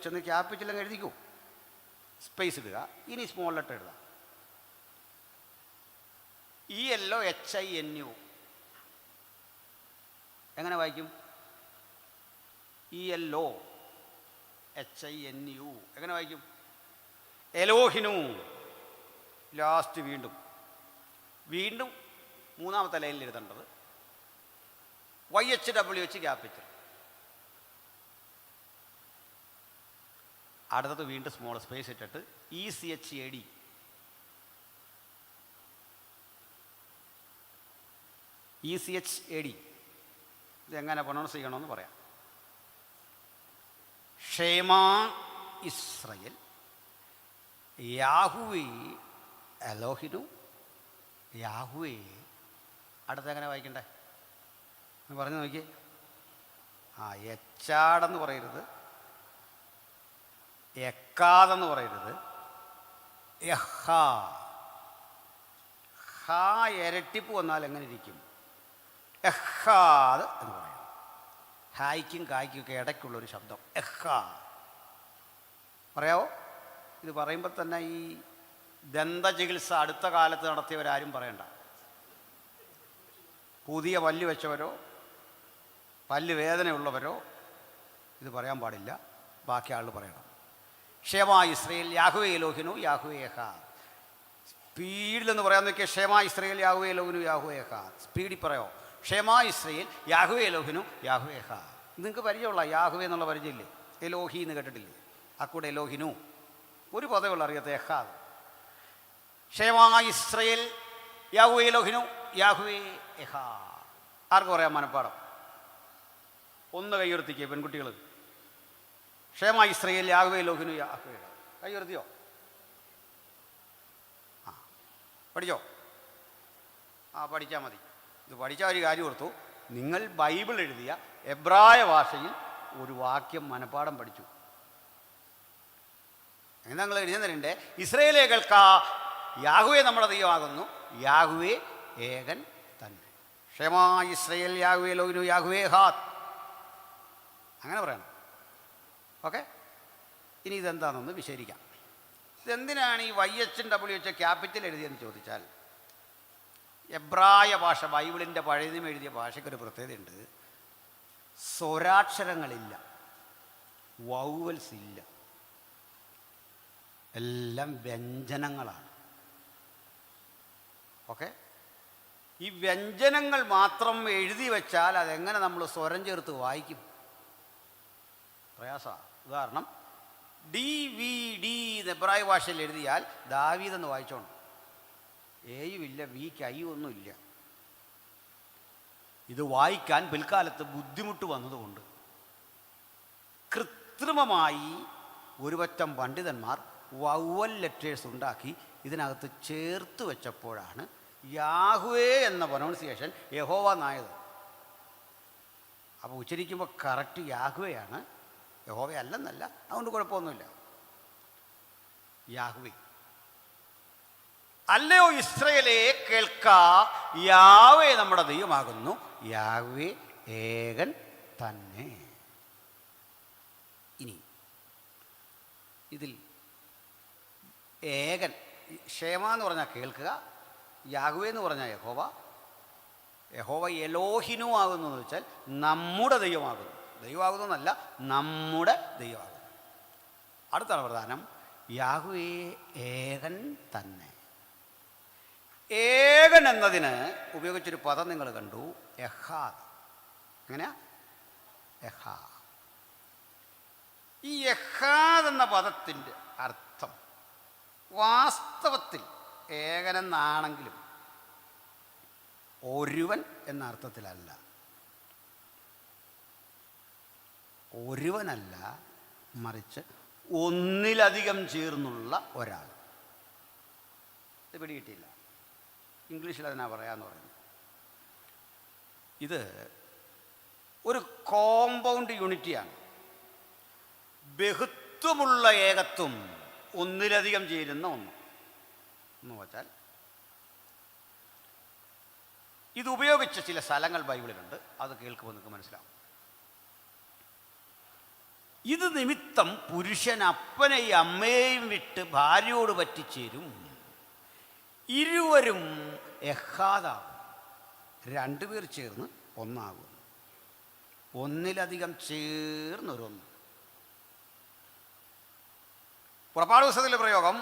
എന്ന് ക്യാപിറ്റൽ അങ്ങ് എഴുതിക്കൂ, സ്പേസ് ഇടുക. ഇനി സ്മോൾ ലെറ്റർ എഴുതാം. ELOHINU എങ്ങനെ വായിക്കും? ELOHINU എങ്ങനെ വായിക്കും? എലോഹിനു. ലാസ്റ്റ് വീണ്ടും 3ാമത്തെ ലൈനിൽ എഴുതേണ്ടത് YHWH ക്യാപിറ്റൽ. അടുത്തത് വീണ്ടും സ്മോൾ സ്പേസ് ഇട്ടിട്ട് ECHAD. ECHAD ഇതെങ്ങനെ പ്രൊനൗൺസ് ചെയ്യണമെന്ന് പറയാം. ക്ഷേമ ഇസ്രയേൽ, യാഹ്വേ എലോഹിനു, യാഹ്വേ. അടുത്തെങ്ങനെ വായിക്കണ്ടേ എന്ന് പറഞ്ഞു നോക്കി. എച്ചാടെന്ന് പറയരുത്, എക്കാതെന്ന് പറയരുത്, യഹാ. ഹാ ഇരട്ടിപ്പ് വന്നാൽ എങ്ങനെ ഇരിക്കും? എഹാദ് എന്ന് പറയും. ഹായ്ക്കും കായ്ക്കും ഒക്കെ ഇടയ്ക്കുള്ളൊരു ശബ്ദം എഹാ. പറയാവോ? ഇത് പറയുമ്പോൾ തന്നെ ഈ ദന്തചികിത്സ അടുത്ത കാലത്ത് നടത്തിയവരാരും പറയണ്ട. പുതിയ പല്ല് വെച്ചവരോ പല്ല് വേദനയുള്ളവരോ ഇത് പറയാൻ പാടില്ല. ബാക്കി ആൾ പറയണം. ക്ഷേമ ഇസ്രയേൽ, യാഹ്വേ എലോഹിനു, യാഹ്വേ എഹാദ്. സ്പീഡിലെന്ന് പറയാൻ നോക്കിയാൽ ക്ഷേമ ഇസ്രയേൽ, യാഹ്വേ എലോഹിനു, യാഹ്വേ എഹാദ്. സ്പീഡിൽ പറയോ? ക്ഷേമ ഇസ്രയേൽ, യാഹ്വേ എലോഹിനു, യാഹ്വേ എഹാദ്. നിങ്ങൾക്ക് പരിചയമുള്ള യാഹ്വേ എന്നുള്ള പരിചയമില്ലേ? എലോഹി എന്ന് കേട്ടിട്ടില്ലേ? ആ കൂടെ എലോഹിനു ഒരു പദമുള്ള അറിയാത്ത എഹാദ്. ക്ഷേമ ഇസ്രയേൽ, യാഹ്വേ എലോഹിനു, യാഹ്വേ എഹാദ്. ആർക്ക് പറയാം മനപ്പാടം? ഒന്ന് കൈയുയർത്തിക്കേ പെൺകുട്ടികൾ. ക്ഷേമ ഇസ്രയേൽ, യാഹ്വേ എലോഹിനു, യാഹ്വേ എഹാദ്. കൈയുയർത്തിയോ? പഠിച്ചോ? പഠിച്ചാൽ മതി. ഇത് പഠിച്ചാൽ ഒരു കാര്യം ഓർത്തു, നിങ്ങൾ ബൈബിൾ എഴുതിയ എബ്രായ ഭാഷയിൽ ഒരു വാക്യം മനപ്പാടം പഠിച്ചു. അങ്ങനെ നിങ്ങൾ എഴുതുന്നതിൻ്റെ ഇസ്രയേലേ കേൾക്കാ, യാഹ്വേ നമ്മുടെ ദൈവമാകുന്നു, യാഹ്വേ ഏകൻ തന്നെ. ക്ഷേമ ഇസ്രയേൽ, യാഹ്വേ എലോഹിനു, യാഹ്വേ എഹാദ്. അങ്ങനെ പറയണം. ഓക്കെ. ഇനി ഇതെന്താണെന്ന് വിശദീകരിക്കാം. ഇതെന്തിനാണ് ഈ YHWH ക്യാപിറ്റൽ എഴുതിയെന്ന് ചോദിച്ചാൽ, എബ്രായ ഭാഷ, ബൈബിളിൻ്റെ പഴയ നിയമം എഴുതിയ ഭാഷയ്ക്കൊരു പ്രത്യേകതയുണ്ട്. സ്വരാക്ഷരങ്ങളില്ല, വൗവൽസ് ഇല്ല, എല്ലാം വ്യഞ്ജനങ്ങളാണ്. ഓക്കെ. ഈ വ്യഞ്ജനങ്ങൾ മാത്രം എഴുതി വെച്ചാൽ അതെങ്ങനെ നമ്മൾ സ്വരം ചേർത്ത് വായിക്കും? പ്രയാസമാണ്. ഉദാഹരണം, DVD എന്ന് എബ്രായ ഭാഷയിൽ എഴുതിയാൽ ദാവീദെന്ന് വായിച്ചോണം. എയും ഇല്ല, വിക്ക് ഐയും ഒന്നുമില്ല. ഇത് വായിക്കാൻ പിൽക്കാലത്ത് ബുദ്ധിമുട്ട് വന്നതുകൊണ്ട് കൃത്രിമമായി ഒരുപറ്റം പണ്ഡിതന്മാർ വവ്വൽ ലെറ്റേഴ്സ് ഉണ്ടാക്കി ഇതിനകത്ത് ചേർത്ത് വെച്ചപ്പോഴാണ് യാഹ്വേ എന്ന പ്രൊനൗൺസിയേഷൻ യഹോവ എന്നായത്. അപ്പോൾ ഉച്ചരിക്കുമ്പോൾ കറക്റ്റ് യാഹ്വയാണ്, യഹോവ അല്ലെന്നല്ല. അതുകൊണ്ട് കുഴപ്പമൊന്നുമില്ല. യാഹ്വേ. അല്ലയോ ഇസ്രയേലേ കേൾക്ക, യാഹ്വേ നമ്മുടെ ദൈവമാകുന്നു, യാഹ്വേ ഏകൻ തന്നെ. ഇനി ഇതിൽ ഏകൻ, ക്ഷേമ എന്ന് പറഞ്ഞാൽ കേൾക്കുക, യാഹ്വേ എന്ന് പറഞ്ഞാൽ യഹോവ, യഹോവ എലോഹിനു ആകുന്നു എന്ന് വെച്ചാൽ നമ്മുടെ ദൈവമാകുന്നു. ദൈവമാകുന്നു എന്നല്ല, നമ്മുടെ ദൈവമാകുന്നു. അടുത്താണ് പ്രധാനം, യാഹ്വേ ഏകൻ തന്നെ. ഏകൻ എന്നതിന് ഉപയോഗിച്ചൊരു പദം നിങ്ങൾ കണ്ടു, എഹാദ്. എങ്ങനെയാ? എഹാ. ഈ എഹാദ് എന്ന പദത്തിൻ്റെ അർത്ഥം വാസ്തവത്തിൽ ഏകനെന്നാണെങ്കിലും ഒരുവൻ എന്ന അർത്ഥത്തിലല്ല. ഒരുവനല്ല, മറിച്ച് ഒന്നിലധികം ചേർന്നുള്ള ഒരാൾ. ഇത് പിടികിട്ടിയില്ല. ഇംഗ്ലീഷിൽ അതിനാ പറയാമെന്ന് പറയുന്നത്. ഇത് ഒരു കോമ്പൗണ്ട് യൂണിറ്റിയാണ്. ബഹുത്വമുള്ള ഏകത്വം, ഒന്നിലധികം ചേരുന്ന ഒന്ന് എന്ന് വെച്ചാൽ. ഇത് ഉപയോഗിച്ച ചില സ്ഥലങ്ങൾ ബൈബിളിലുണ്ട്, അത് കേൾക്കുമ്പോൾ നിങ്ങൾക്ക് മനസ്സിലാവും. ഇത് നിമിത്തം പുരുഷൻ അപ്പനെയും അമ്മയെയും വിട്ട് ഭാര്യയോട് പറ്റിച്ചേരും, ഇരുവരും എഹാദാകും. രണ്ടുപേർ ചേർന്ന് ഒന്നാകും. ഒന്നിലധികം ചേർന്നൊരൊന്ന്. പുറപ്പാട് പുസ്തകത്തിലെ പ്രയോഗം,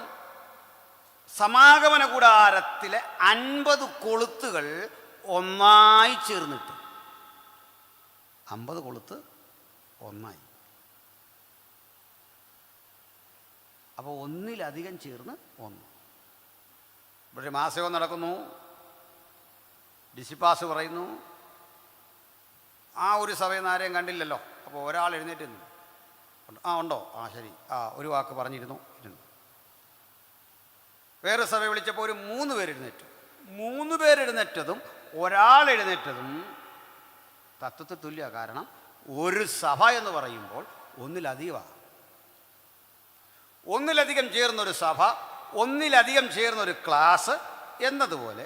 സമാഗമന കൂടാരത്തിലെ 50 കൊളുത്തുകൾ ഒന്നായി ചേർന്നിട്ട്. 50 കൊളുത്ത് ഒന്നായി. അപ്പോൾ ഒന്നിലധികം ചേർന്ന് ഒന്ന്. ഇവിടെ മാസയോഗം നടക്കുന്നു, ഡിസിപ്പാസ് പറയുന്നു. ആ ഒരു സഭയിൽ നിന്ന് ആരെയും കണ്ടില്ലല്ലോ. അപ്പോൾ ഒരാൾ എഴുന്നേറ്റ് നിന്നു. ഉണ്ടോ? ശരി, ഒരു വാക്ക് പറഞ്ഞിരുന്നു, ഇരുന്നു. വേറെ സഭ വിളിച്ചപ്പോൾ ഒരു 3 പേര് എഴുന്നേറ്റു. 3 പേര് എഴുന്നേറ്റതും ഒരാൾ എഴുന്നേറ്റതും തത്വത്തിൽ തുല്യ. കാരണം ഒരു സഭ എന്ന് പറയുമ്പോൾ ഒന്നിലധികമാണ്. ഒന്നിലധികം ചേർന്നൊരു സഭ, ഒന്നിലധികം ചേർന്നൊരു ക്ലാസ് എന്നതുപോലെ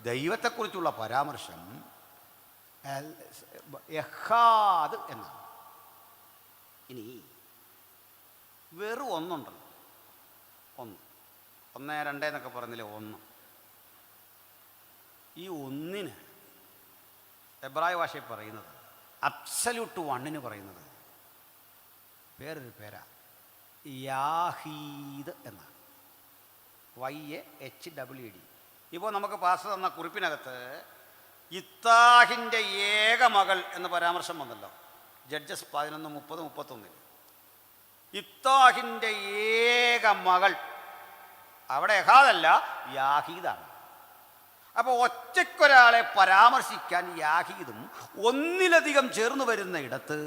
ദൈവത്തെക്കുറിച്ചുള്ള പരാമർശം എഹാദ് എന്നാണ്. ഇനി വെറും ഒന്നുണ്ടല്ലോ, 1, 1, 2 എന്നൊക്കെ പറഞ്ഞില്ലേ, 1. ഈ ഒന്നിന് എബ്രായ ഭാഷയിൽ പറയുന്നത്, അബ്സല്യൂട്ട് വണ്ണിന് പറയുന്നത് വേറൊരു പേരാ, യാഹീദ് എന്നാണ്. YAHWD. ഇപ്പോൾ നമുക്ക് പാസ് തന്ന കുറിപ്പിനകത്ത് ഇത്താഹിൻ്റെ ഏക മകൾ എന്ന് പരാമർശം വന്നല്ലോ, ജഡ്ജസ് 11, 30, 31. ഇത്താഹിൻ്റെ ഏക മകൾ, അവിടെ എഹാദല്ല, യാഹീദാണ്. അപ്പോൾ ഒറ്റയ്ക്കൊരാളെ പരാമർശിക്കാൻ യാഹീദും ഒന്നിലധികം ചേർന്ന് വരുന്ന ഇടത്ത്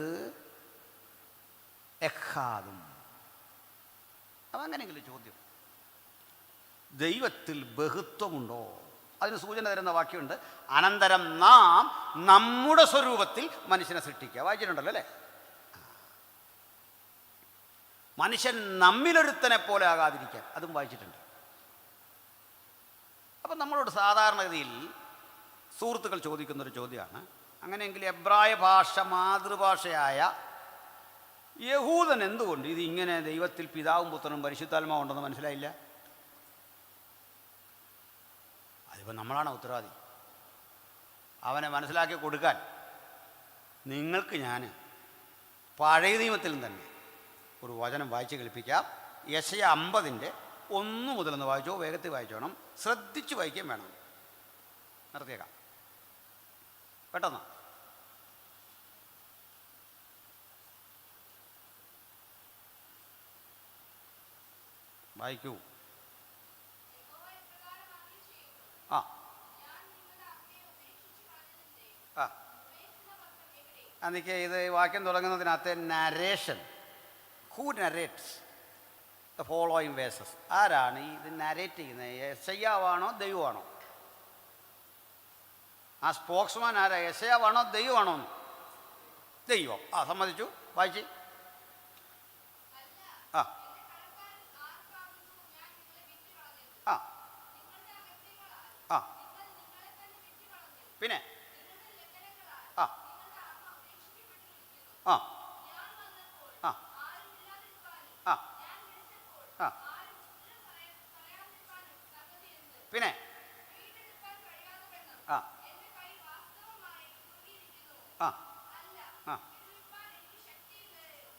എഹാദും. അപ്പം അങ്ങനെയെങ്കിലും ചോദ്യം, ദൈവത്തിൽ ബഹുത്വമുണ്ടോ? അതിന് സൂചന തരുന്ന വാക്യമുണ്ട്, അനന്തരം നാം നമ്മുടെ സ്വരൂപത്തിൽ മനുഷ്യനെ സൃഷ്ടിക്കുക. വായിച്ചിട്ടുണ്ടല്ലോ അല്ലേ? മനുഷ്യൻ നമ്മിലൊരുത്തനെ പോലെ ആകാതിരിക്കാൻ, അതും വായിച്ചിട്ടുണ്ട്. അപ്പം നമ്മളോട് സാധാരണഗതിയിൽ സുഹൃത്തുക്കൾ ചോദിക്കുന്നൊരു ചോദ്യമാണ്, അങ്ങനെയെങ്കിൽ എബ്രായ ഭാഷ മാതൃഭാഷയായ യഹൂദൻ എന്തുകൊണ്ട് ഇത് ഇങ്ങനെ ദൈവത്തിൽ പിതാവും പുത്രനും പരിശുദ്ധാത്മാവും ഉണ്ടെന്ന് മനസ്സിലായില്ല? അതിപ്പോൾ നമ്മളാണ് ഉത്തരവാദി. അവനെ മനസ്സിലാക്കി കൊടുക്കാൻ നിങ്ങൾക്ക് ഞാൻ പഴയ നിയമത്തിൽ തന്നെ ഒരു വചനം വായിച്ച് കേൾപ്പിക്കാം. യെശയ്യാ 50-1 മുതൽ വായിച്ചോ, വേഗത്തിൽ വായിച്ചോണം, ശ്രദ്ധിച്ച് വായിക്കുകയും വേണം. നിർത്തിയേക്കാം പെട്ടെന്ന്. വായിക്കൂ. ആ ആ എനിക്ക് ഇത് വാക്യം തുടങ്ങുന്നതിനകത്ത് narration, who narrates the following verses, ആരാണ് ഈ ഇത് നരേറ്റ് ചെയ്യുന്നത്? യെശയ്യാവാണോ ദൈവമാണോ? ആ സ്പോക്സ്മാൻ ആരാ? യെശയ്യാവാണോ ദൈവമാണോ? ദൈവം. ആ സമ്മതിച്ചു. വായിച്ച്. ആ ആ ആ പിന്നെ ആ ആ ആ ആ ആ പിന്നെ ആ ആ ആ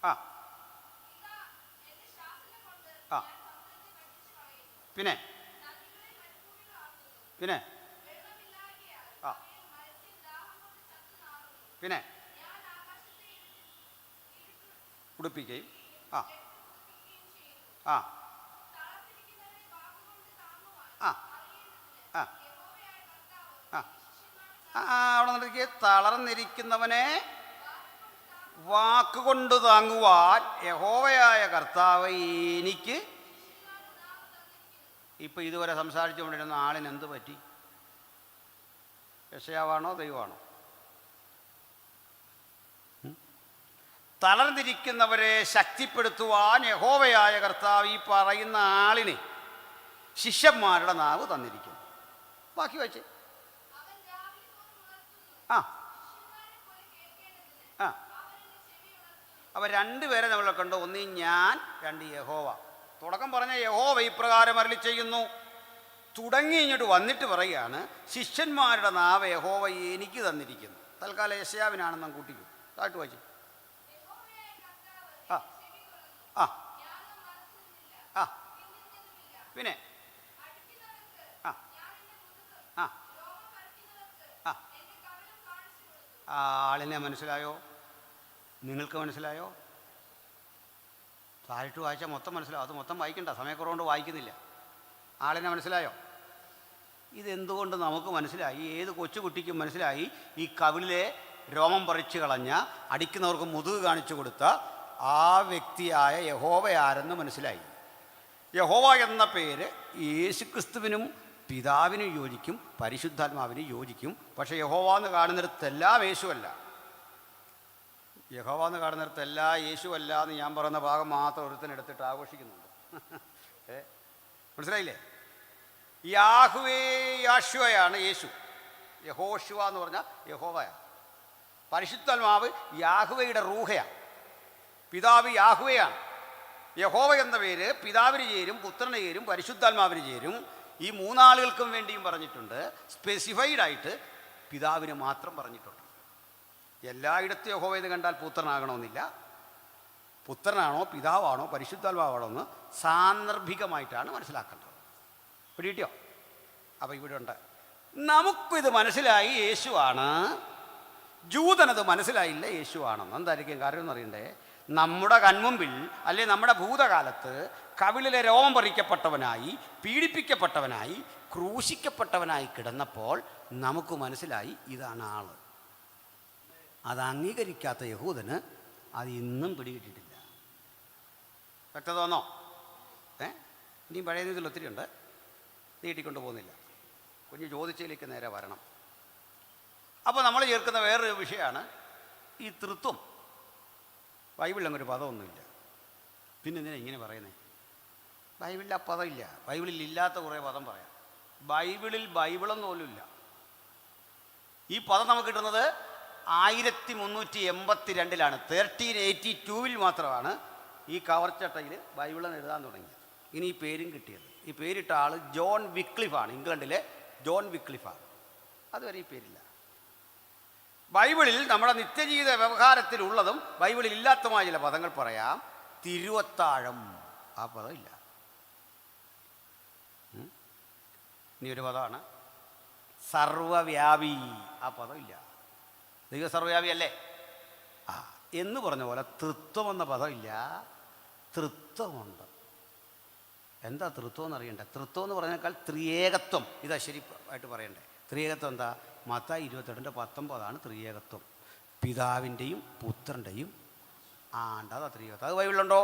ആ ആ പിന്നെ പിന്നെ ആ പിന്നെ ഉടുപ്പിക്കുകയും ആ ആ ആ ആ ആ അവിടെ നിന്നിരിക്കെ തളർന്നിരിക്കുന്നവനെ വാക്കുകൊണ്ട് താങ്ങുവാൻ യഹോവയായ കർത്താവ് എനിക്ക്. ഇപ്പം ഇതുവരെ സംസാരിച്ചുകൊണ്ടിരുന്ന ആളിന് എന്ത് പറ്റി? യെശയ്യാവാണോ ദൈവമാണോ? തളർന്നിരിക്കുന്നവരെ ശക്തിപ്പെടുത്തുവാൻ യഹോവയായ കർത്താവ് ഈ പറയുന്ന ആളിന് ശിഷ്യന്മാരുടെ നാവ് തന്നിരിക്കുന്നു. ബാക്കി വായിച്ചേ. ആ ആ അപ്പോൾ രണ്ടുപേരെ നമ്മളെ കണ്ടു. ഒന്ന് ഞാൻ, രണ്ട് യഹോവ. തുടക്കം പറഞ്ഞ യഹോവ ഇപ്രകാരം അരുളി ചെയ്യുന്നു. തുടങ്ങി ഇങ്ങോട്ട് വന്നിട്ട് പറയുകയാണ് ശിഷ്യന്മാരുടെ നാവ് യഹോവ എനിക്ക് തന്നിരിക്കുന്നു. തൽക്കാലം യെശയ്യാവിനാണെന്നും കൂട്ടിക്കും. താഴ്ത്തു വായിച്ചു. ആ ആ ആ പിന്നെ ആ ആ ആ ആളിനെ മനസ്സിലായോ? നിങ്ങൾക്ക് മനസ്സിലായോ? താഴ്ത്തു വായിച്ചാൽ മൊത്തം മനസ്സിലാവും. അത് മൊത്തം വായിക്കണ്ട, സമയക്കുറവുകൊണ്ട് വായിക്കുന്നില്ല. ആളിനെ മനസ്സിലായോ? ഇതെന്തുകൊണ്ട് നമുക്ക് മനസ്സിലായി? ഏത് കൊച്ചുകുട്ടിക്കും മനസ്സിലായി? ഈ കവിളിലെ രോമം പറിച്ചു കളഞ്ഞ, അടിക്കുന്നവർക്ക് മുതുക് കാണിച്ചു കൊടുത്ത ആ വ്യക്തിയായ യഹോവ ആരെന്ന് മനസ്സിലായി. യഹോവ എന്ന പേര് യേശുക്രിസ്തുവിനും പിതാവിനും യോജിക്കും, പരിശുദ്ധാത്മാവിനും യോജിക്കും. പക്ഷേ യഹോവ എന്ന് കാണുന്നിടത്തെല്ലാം യേശുവല്ല. യഹോവ എന്ന് കാണുന്നിടത്തെല്ലാം യേശുവല്ല എന്ന് ഞാൻ പറയുന്ന ഭാഗം മാത്രം ഒരുത്തനെടുത്തിട്ട് ആഘോഷിക്കുന്നുണ്ട്. മനസ്സിലായില്ലേ? യാഹുവേ യാശുവയാണ് യേശു. യഹോശുവ എന്ന് പറഞ്ഞാൽ യഹോവയാണ്. പരിശുദ്ധാത്മാവ് യാഹുവയുടെ റൂഹയാണ്. പിതാവ് യാഹുവയാണ്. യഹോവ എന്ന പേര് പിതാവിന് ചേരും, പുത്രന് ചേരും, പരിശുദ്ധാത്മാവിന് ചേരും. ഈ മൂന്നാളുകൾക്കും വേണ്ടിയും പറഞ്ഞിട്ടുണ്ട്. സ്പെസിഫൈഡായിട്ട് പിതാവിന് മാത്രം പറഞ്ഞിട്ടുണ്ട്. എല്ലായിടത്തും യഹോവ എന്ന് കണ്ടാൽ പുത്രനാകണമെന്നില്ല. പുത്രനാണോ പിതാവാണോ പരിശുദ്ധാത്മാവാണോ എന്ന് സാന്ദർഭികമായിട്ടാണ് മനസ്സിലാക്കേണ്ടത്. പിടികിട്ടിയോ? അപ്പോൾ ഇവിടെ ഉണ്ട്. നമുക്കിത് മനസ്സിലായി യേശുവാണ്, ജൂതനത് മനസ്സിലായില്ല യേശുവാണെന്ന്. എന്തായിരിക്കും കാര്യം എന്നറിയണ്ടേ? നമ്മുടെ കൺമുമ്പിൽ അല്ലെ നമ്മുടെ ഭൂതകാലത്ത് കവിളിലെ രോമം പറിക്കപ്പെട്ടവനായി, പീഡിപ്പിക്കപ്പെട്ടവനായി, ക്രൂശിക്കപ്പെട്ടവനായി കിടന്നപ്പോൾ നമുക്ക് മനസ്സിലായി ഇതാണ് ആള്. അത് അംഗീകരിക്കാത്ത യഹൂദന് അത് ഇന്നും പിടികിട്ടിട്ടില്ല. വ്യക്തത വന്നോ? ഇനിയും പഴയ രീതിയിൽ ഒത്തിരി ഉണ്ട്, നീട്ടിക്കൊണ്ട് പോകുന്നില്ല. കുഞ്ഞ് ചോദിച്ചതിലേക്ക് നേരെ വരണം. അപ്പോൾ നമ്മൾ ചേർക്കുന്ന വേറൊരു വിഷയമാണ് ഈ തൃത്വം. ബൈബിളിൽ അങ്ങൊരു പദമൊന്നുമില്ല. പിന്നെ എന്തിനാ ഇങ്ങനെ പറയുന്നത്? ബൈബിളിൽ ആ പദമില്ല. ബൈബിളിൽ ഇല്ലാത്ത കുറേ പദം പറയാം. ബൈബിളിൽ ബൈബിളൊന്നും പോലും ഇല്ല. ഈ പദം നമുക്ക് കിട്ടുന്നത് 1382 1382 മാത്രമാണ് ഈ കവർച്ചട്ടയിൽ ബൈബിളെന്ന് എഴുതാൻ തുടങ്ങിയത്. ഇനി ഈ പേരും കിട്ടിയത്. ഈ പേരിട്ട ആൾ ജോൺ വിക്ലിഫാണ്. ഇംഗ്ലണ്ടിലെ ജോൺ വിക്ലിഫാണ്. അതുവരെ ഈ പേരില്ല. ബൈബിളിൽ നമ്മുടെ നിത്യജീവിത വ്യവഹാരത്തിലുള്ളതും ബൈബിളിൽ ഇല്ലാത്തതുമായ ചില പദങ്ങൾ പറയാം. തിരുവത്താഴം, ആ പദമില്ല. ഇനി ഒരു പദമാണ് സർവവ്യാപി, ആ പദം ഇല്ല. ദൈവം സർവ്വവ്യാപി അല്ലേ? ആ എന്ന് പറഞ്ഞ പോലെ തൃത്വം എന്ന പദം ഇല്ല, തൃത്വമുണ്ട്. എന്താ തൃത്വം എന്ന് അറിയണ്ടേ? തൃത്വം എന്ന് പറഞ്ഞേക്കാൾ ത്രിയേകത്വം, ഇതാ ശരിയായിട്ട് പറയണ്ടേ. ത്രിയേകത്വം എന്താ? മത്തായി 28:19 ത്രിയേകത്വം. പിതാവിൻ്റെയും പുത്രൻ്റെയും അതാ ത്രിയേകത്വം. അത് ബൈബിളിലുണ്ടോ?